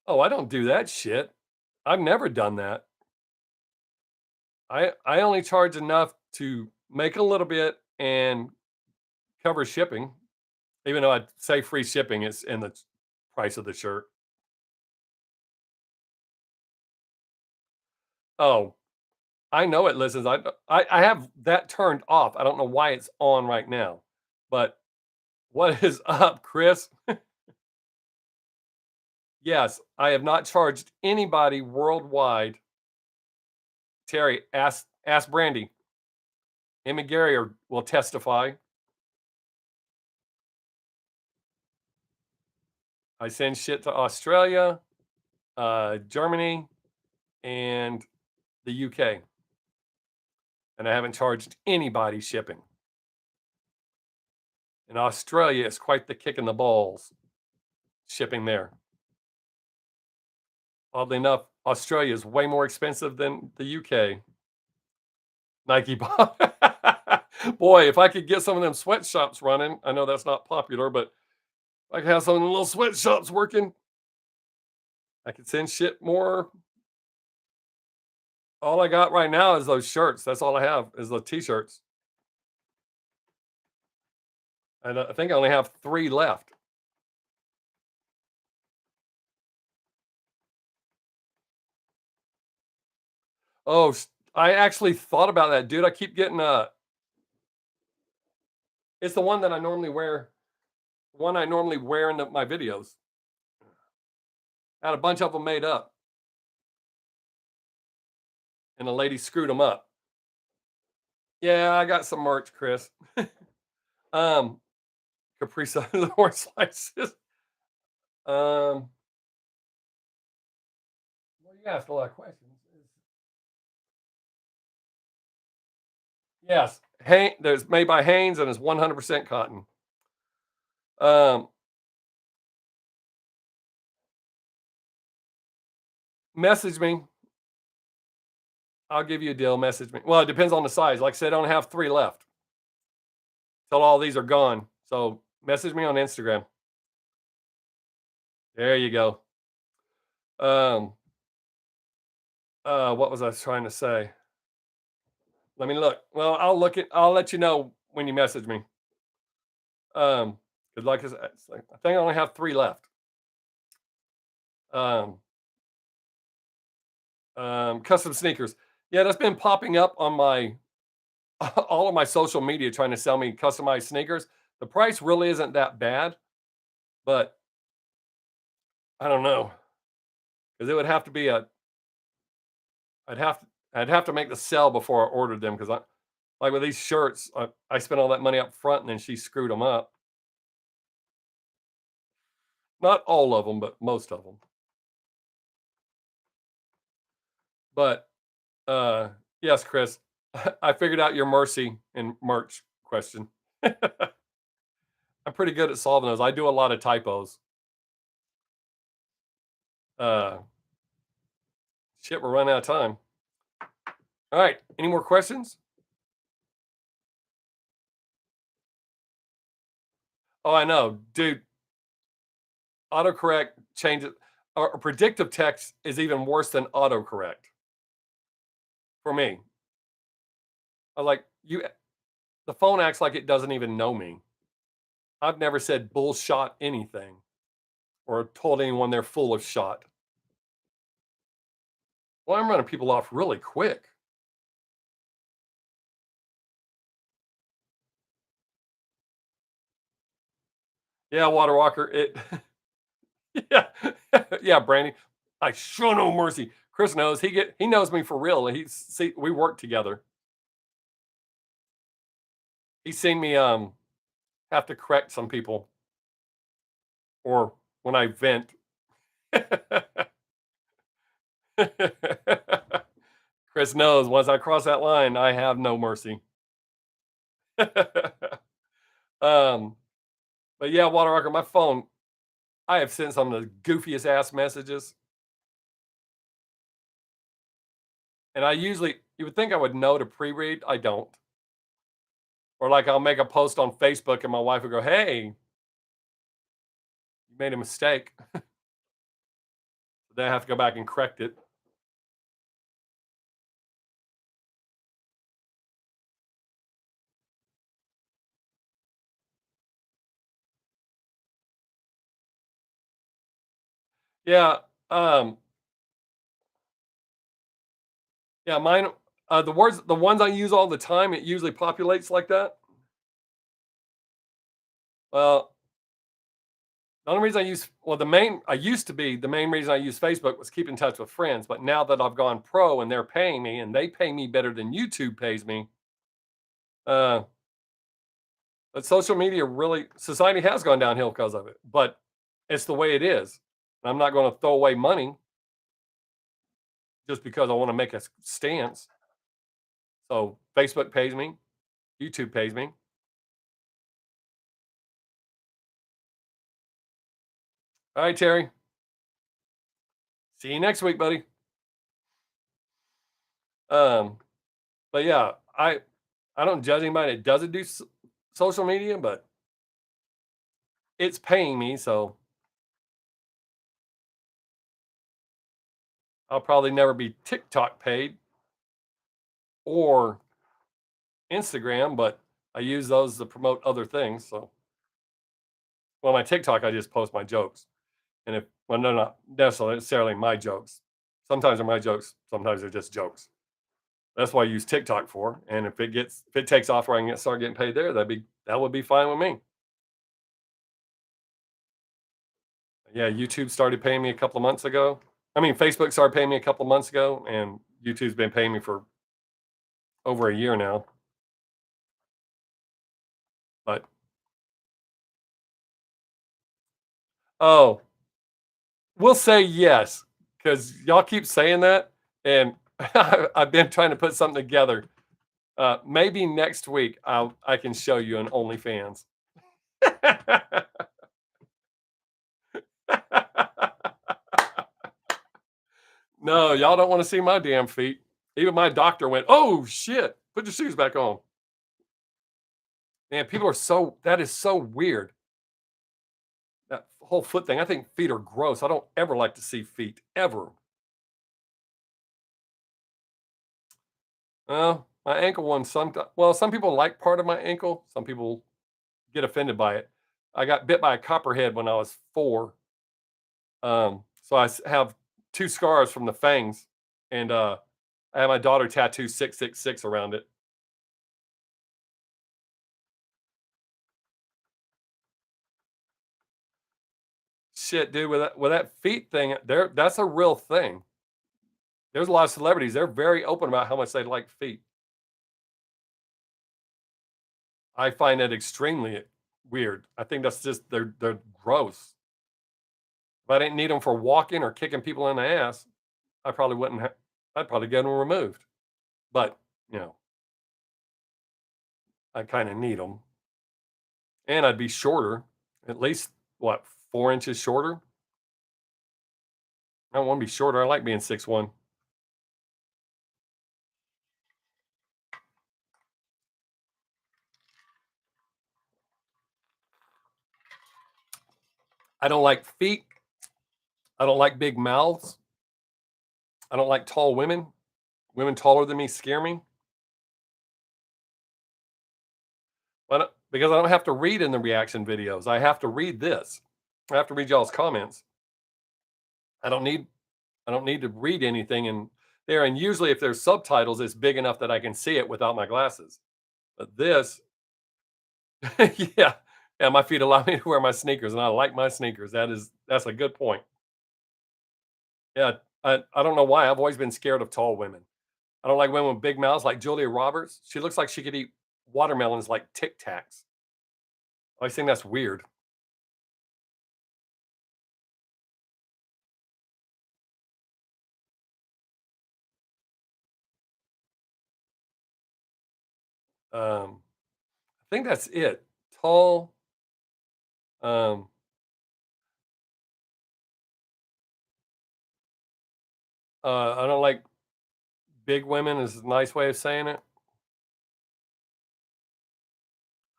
Oh, I don't do that shit. I've never done that. I only charge enough to make a little bit and cover shipping, even though I'd say free shipping is in the price of the shirt. Oh, I know it listens. I have that turned off. I don't know why it's on right now. But what is up, Chris? Yes, I have not charged anybody worldwide. Terry, ask Brandy. Him and Gary will testify. I send shit to Australia, Germany, and the UK, and I haven't charged anybody shipping. In Australia, it's quite the kick in the balls shipping there. Oddly enough, Australia is way more expensive than the UK. Nike Bob. Boy, if I could get some of them sweatshops running, I know that's not popular, but if I could have some of the little sweatshops working, I could send shit more. All I got right now is those shirts. That's all I have is the t-shirts. And I think I only have 3 left. Oh, I actually thought about that, dude. I keep getting it's the one that I normally wear. One I normally wear in my videos. I had a bunch of them made up, and the lady screwed them up. Yeah, I got some merch, Chris. um, Capri Sun the orange slices. Well, you asked a lot of questions. Yes, there's made by Hanes and it's 100% cotton. Um, Message me. I'll give you a deal. Message me. Well, it depends on the size. Like I said, I only have 3 left till all these are gone. So message me on Instagram. There you go. Um, what was I trying to say? Let me look. Well, I'll let you know when you message me. Cause like I said, I think I only have 3 left. Um, Custom sneakers. Yeah, that's been popping up on my all of my social media trying to sell me customized sneakers. The price really isn't that bad, but I don't know because it would have to be a. I'd have to make the sell before I ordered them because I like with these shirts. I spent all that money up front and then she screwed them up. Not all of them, but most of them. But yes, Chris, I figured out your mercy and merch question. I'm pretty good at solving those. I do a lot of typos. Uh, Shit, we're running out of time. All right. Any more questions? Oh, I know, dude. Autocorrect changes or predictive text is even worse than autocorrect for me. I like you. The phone acts like it doesn't even know me. I've never said bullshot anything or told anyone they're full of shot. Well, I'm running people off really quick. Yeah, Water Walker. It. Yeah, yeah, Brandy. I show no mercy. Chris knows he knows me for real. We work together. He's seen me have to correct some people or when I vent. Chris knows once I cross that line, I have no mercy. um, but yeah, Water Rocker, my phone, I have sent some of the goofiest ass messages. And you would think I would know to pre read. I don't. Or like I'll make a post on Facebook and my wife will go, "Hey, you made a mistake." Then I have to go back and correct it. Yeah. Um, yeah, mine the ones I use all the time, it usually populates like that. Well, the only reason I used to be the main reason I use Facebook was keep in touch with friends. But now that I've gone pro and they're paying me and they pay me better than YouTube pays me, uh, but social media really, society has gone downhill because of it. But it's the way it is. I'm not going to throw away money just because I want to make a stance. So Facebook pays me, YouTube pays me. All right, Terry. See you next week, buddy. Um, but yeah, I don't judge anybody that doesn't do social media, but it's paying me, so I'll probably never be TikTok paid or Instagram, but I use those to promote other things. So well, my TikTok, I just post my jokes. And if well, they're not necessarily my jokes. Sometimes they're my jokes, sometimes they're just jokes. That's what I use TikTok for. And if it takes off where I can start getting paid there, that would be fine with me. Yeah, YouTube started paying me a couple of months ago. I mean, Facebook started paying me a couple of months ago, and YouTube's been paying me for over a year now. But oh, we'll say yes, because y'all keep saying that, and I've been trying to put something together. Maybe next week I can show you an OnlyFans. No, y'all don't want to see my damn feet. Even my doctor went, "Oh shit, put your shoes back on." Man, people are that is so weird. That whole foot thing. I think feet are gross. I don't ever like to see feet ever. My ankle one. Some people like part of my ankle. Some people get offended by it. I got bit by a copperhead when I was 4. So have 2 scars from the fangs, and I had my daughter tattoo 666 around it. Shit, dude, with that feet thing, that's a real thing. There's a lot of celebrities. They're very open about how much they like feet. I find that extremely weird. I think that's just they're gross. If I didn't need them for walking or kicking people in the ass, I probably wouldn't. I'd probably get them removed. But you know, I kind of need them, and I'd be shorter, at least what 4 inches shorter. I don't want to be shorter. I like being 6'1". I don't like feet. I don't like big mouths. I don't like tall women. Women taller than me scare me. Because I don't have to read in the reaction videos. I have to read this. I have to read y'all's comments. I don't need I don't need to read anything in there. And usually if there's subtitles, it's big enough that I can see it without my glasses. But this, yeah. Yeah, my feet allow me to wear my sneakers, and I like my sneakers. That's a good point. Yeah, I don't know why. I've always been scared of tall women. I don't like women with big mouths like Julia Roberts. She looks like she could eat watermelons like Tic Tacs. I think that's weird. I think that's it. Tall. Um, I don't like big women. Is a nice way of saying it.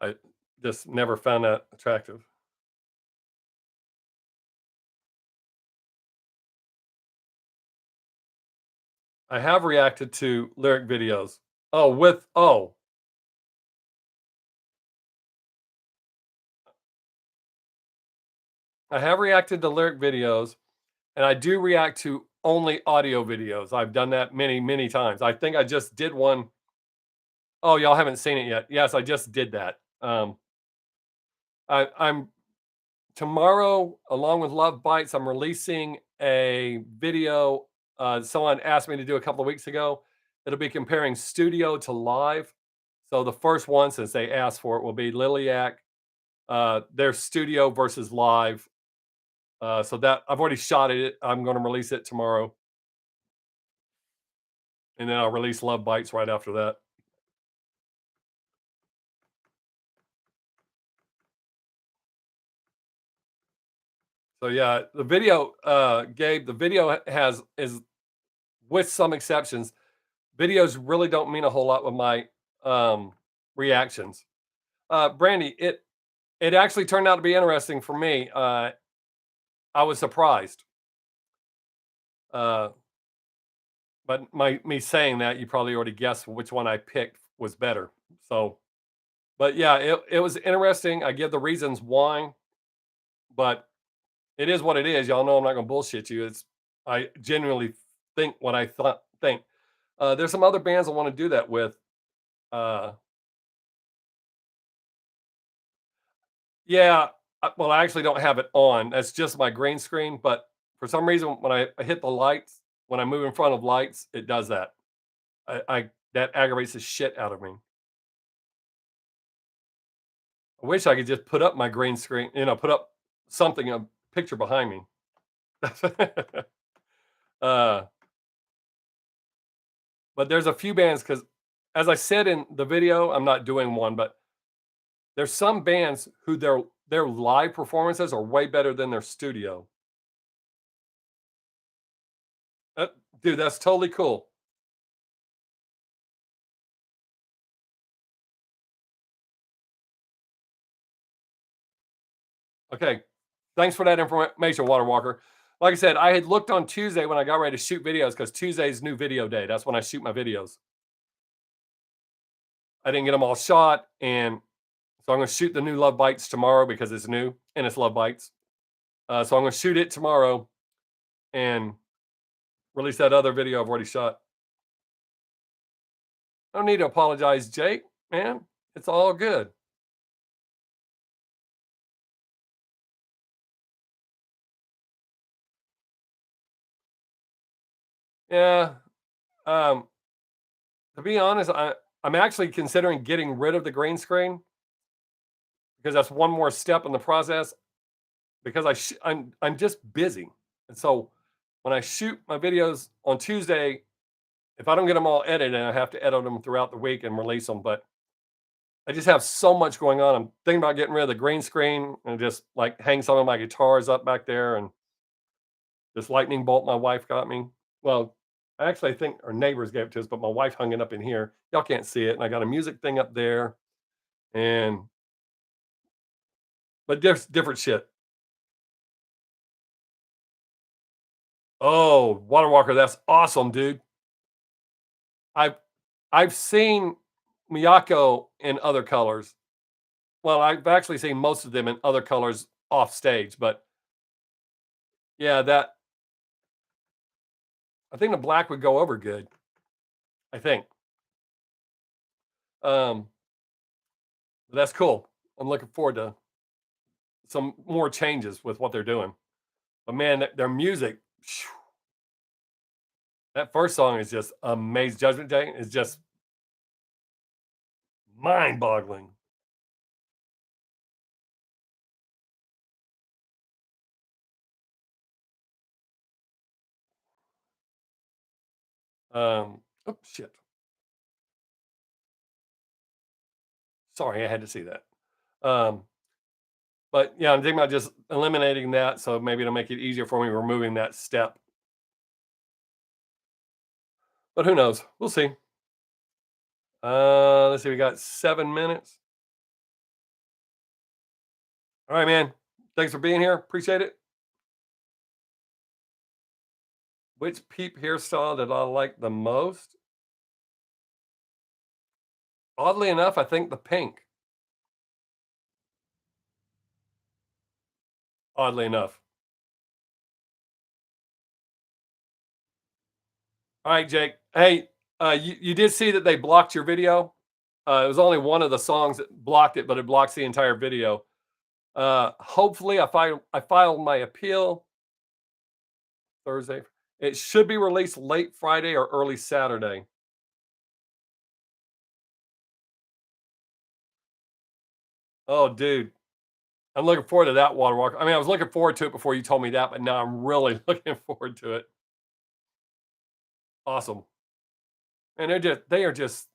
I just never found that attractive. I have reacted to lyric videos. Oh, I have reacted to lyric videos, and I do react to only audio videos. I've done that many, many times. I think I just did one. Oh, y'all haven't seen it yet. Yes, I just did that. I'm tomorrow, along with Love Bites, I'm releasing a video someone asked me to do a couple of weeks ago. It'll be comparing studio to live. So the first one, since they asked for it, will be Liliac, their studio versus live. So that I've already shot it. I'm going to release it tomorrow, and then I'll release Love Bites right after that. So yeah, the video, Gabe, the video has is with some exceptions. Videos really don't mean a whole lot with my reactions. Brandy, it actually turned out to be interesting for me. I was surprised. Uh, but me saying that, you probably already guessed which one I picked was better. So, but yeah, it was interesting. I give the reasons why. but it is what it is. Y'all know I'm not gonna bullshit you. It's I genuinely think what I thought think. There's some other bands I want to do that with. Uh, yeah, well, I actually don't have it on. That's just my green screen. But for some reason, when I hit the lights, when I move in front of lights, it does that. I that aggravates the shit out of me. I wish I could just put up my green screen, put up something, a picture behind me. uh, but there's a few bands because, as I said in the video, I'm not doing one, but there's some bands who their live performances are way better than their studio. Uh, Dude, that's totally cool. Okay, thanks for that information, Water Walker. Like I said, I had looked on Tuesday when I got ready to shoot videos because Tuesday's new video day. That's when I shoot my videos. I didn't get them all shot, and so I'm going to shoot the new Love Bites tomorrow because it's new and it's Love Bites. So I'm going to shoot it tomorrow and release that other video I've already shot. I don't need to apologize, Jake, man. It's all good. Yeah. Um, to be honest, I'm actually considering getting rid of the green screen because that's one more step in the process. Because I'm just busy, and so when I shoot my videos on Tuesday, if I don't get them all edited, I have to edit them throughout the week and release them. But I just have so much going on. I'm thinking about getting rid of the green screen and just like hang some of my guitars up back there and this lightning bolt my wife got me. Well, I think our neighbors gave it to us, but my wife hung it up in here. Y'all can't see it, and I got a music thing up there, and but there's different shit. Oh, Water Walker, that's awesome, dude. I've I've seen Miyako in other colors. Well, I've actually seen most of them in other colors off stage, but yeah, that I think the black would go over good. I think. Um, that's cool. I'm looking forward to some more changes with what they're doing. But man, their music, phew, that first song is just amazing. Judgment Day is just mind-boggling. Oh shit. Sorry, I had to see that. Um, but yeah, I'm thinking about just eliminating that, so maybe it'll make it easier for me removing that step. But who knows? We'll see. Let's see. We got 7 minutes. All right, man. Thanks for being here. Appreciate it. Which peep hairstyle did I like the most? Oddly enough, I think the pink. Oddly enough. All right, Jake. Hey, you did see that they blocked your video. It was only one of the songs that blocked it, but it blocks the entire video. Hopefully, I filed my appeal Thursday. It should be released late Friday or early Saturday. Oh, dude, I'm looking forward to that Water Walk. I mean, I was looking forward to it before you told me that, but now I'm really looking forward to it. Awesome. And they are just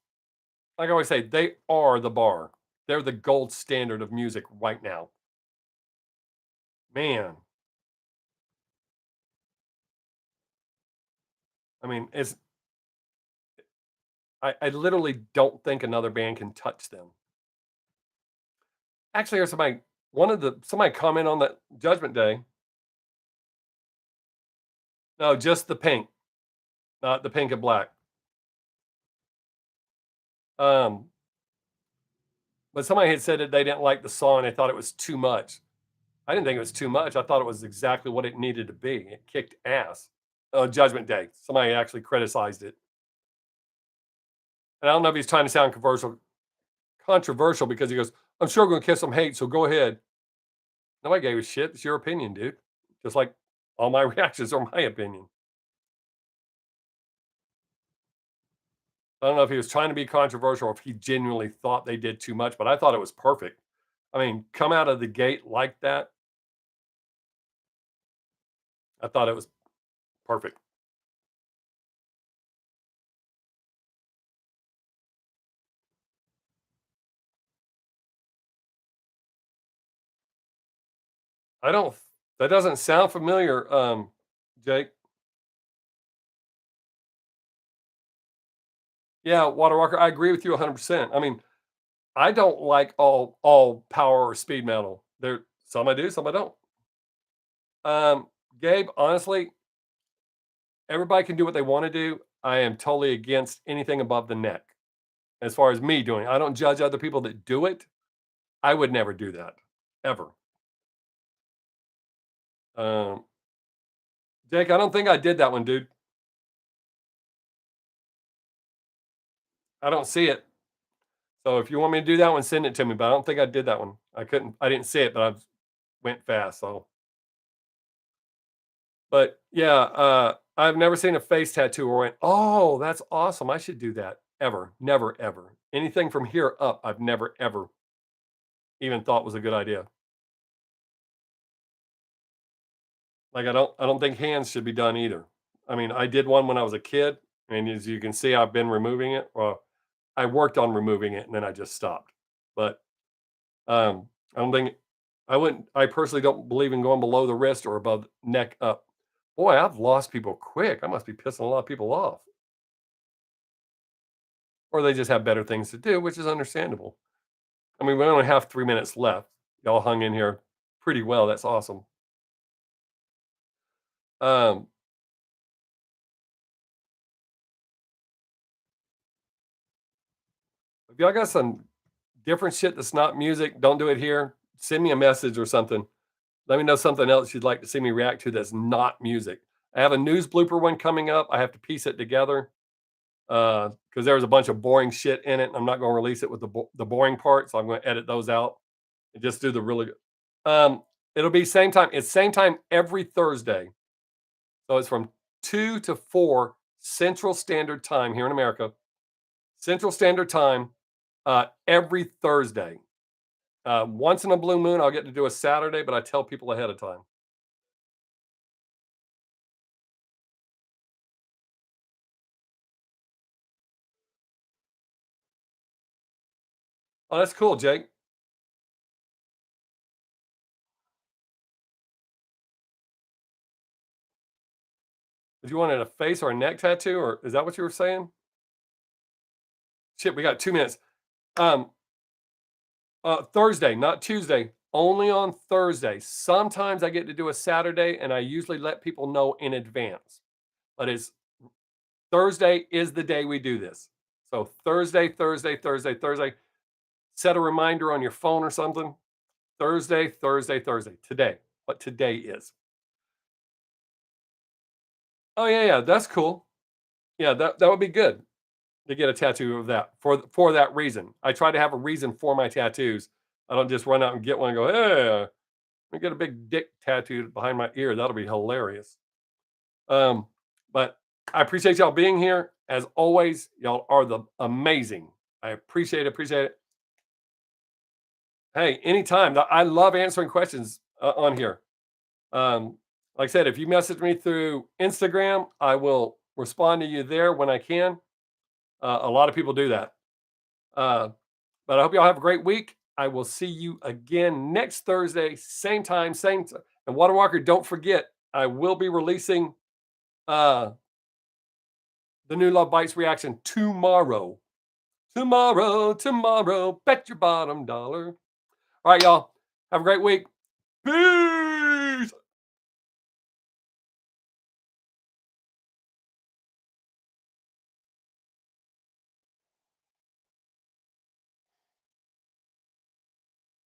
like I always say, they are the bar. They're the gold standard of music right now. Man, I mean, I literally don't think another band can touch them. Actually, there's somebody comment on that Judgment Day. No, just the pink, not the pink and black. Um, but somebody had said that they didn't like the song. They thought it was too much. I didn't think it was too much. I thought it was exactly what it needed to be. It kicked ass. Judgment Day. Somebody actually criticized it. And I don't know if he's trying to sound controversial because he goes, I'm sure going to catch some hate, so go ahead. Nobody gave a shit. It's your opinion, dude. Just like all my reactions are my opinion. I don't know if he was trying to be controversial or if he genuinely thought they did too much, but I thought it was perfect. I mean, come out of the gate like that. I thought it was perfect. I don't, that doesn't sound familiar, Jake. Yeah, Water Walker, I agree with you 100%. I mean, I don't like all power or speed metal. There, some I do, some I don't. Um, Gabe, honestly, everybody can do what they want to do. I am totally against anything above the neck. As far as me doing, I don't judge other people that do it. I would never do that ever. Um, Jake, I don't think I did that one, dude. I don't see it. So if you want me to do that one, send it to me. But I don't think I did that one. I couldn't. I didn't see it, but I went fast. So, but yeah, I've never seen a face tattoo or went, "Oh, that's awesome! I should do that." Ever, never, ever. Anything from here up, I've never, ever even thought was a good idea. Like I don't think hands should be done either. I mean, I did one when I was a kid, and as you can see, I've been removing it. Well, I worked on removing it, and then I just stopped. But I don't think I wouldn't. I personally don't believe in going below the wrist or above neck up. Boy, I've lost people quick. I must be pissing a lot of people off, or they just have better things to do, which is understandable. I mean, we only have 3 minutes left. Y'all hung in here pretty well. That's awesome. Um, if y'all got some different shit that's not music, don't do it here. Send me a message or something. Let me know something else you'd like to see me react to that's not music. I have a news blooper one coming up. I have to piece it together because there was a bunch of boring shit in it. I'm not going to release it with the boring part, so I'm going to edit those out and just do the really good. It'll be same time. It's same time every Thursday, so it's from 2 to 4 Central Standard Time here in America. Central Standard Time every Thursday. Once in a blue moon, I'll get to do a Saturday, but I tell people ahead of time. Oh, that's cool, Jake. Did you want it a face or a neck tattoo, or is that what you were saying? Shit, we got 2 minutes. Um, Thursday, not Tuesday. Only on Thursday. Sometimes I get to do a Saturday, and I usually let people know in advance. But it's Thursday is the day we do this. So Thursday, Thursday, Thursday, Thursday. Set a reminder on your phone or something. Thursday, Thursday, Thursday. Today. What today is. Oh yeah, yeah. That's cool. Yeah, that would be good to get a tattoo of that for that reason. I try to have a reason for my tattoos. I don't just run out and get one and go, hey, let me get a big dick tattooed behind my ear. That'll be hilarious. Um, but I appreciate y'all being here. As always, y'all are the amazing. I appreciate it. Hey, anytime. I love answering questions on here. Like I said, if you message me through Instagram, I will respond to you there when I can. A lot of people do that. Uh, but I hope y'all have a great week. I will see you again next Thursday, same time, same time. And Water Walker, don't forget, I will be releasing uh, the new Love Bites reaction tomorrow. Tomorrow. Bet your bottom dollar. All right, y'all. Have a great week. Peace.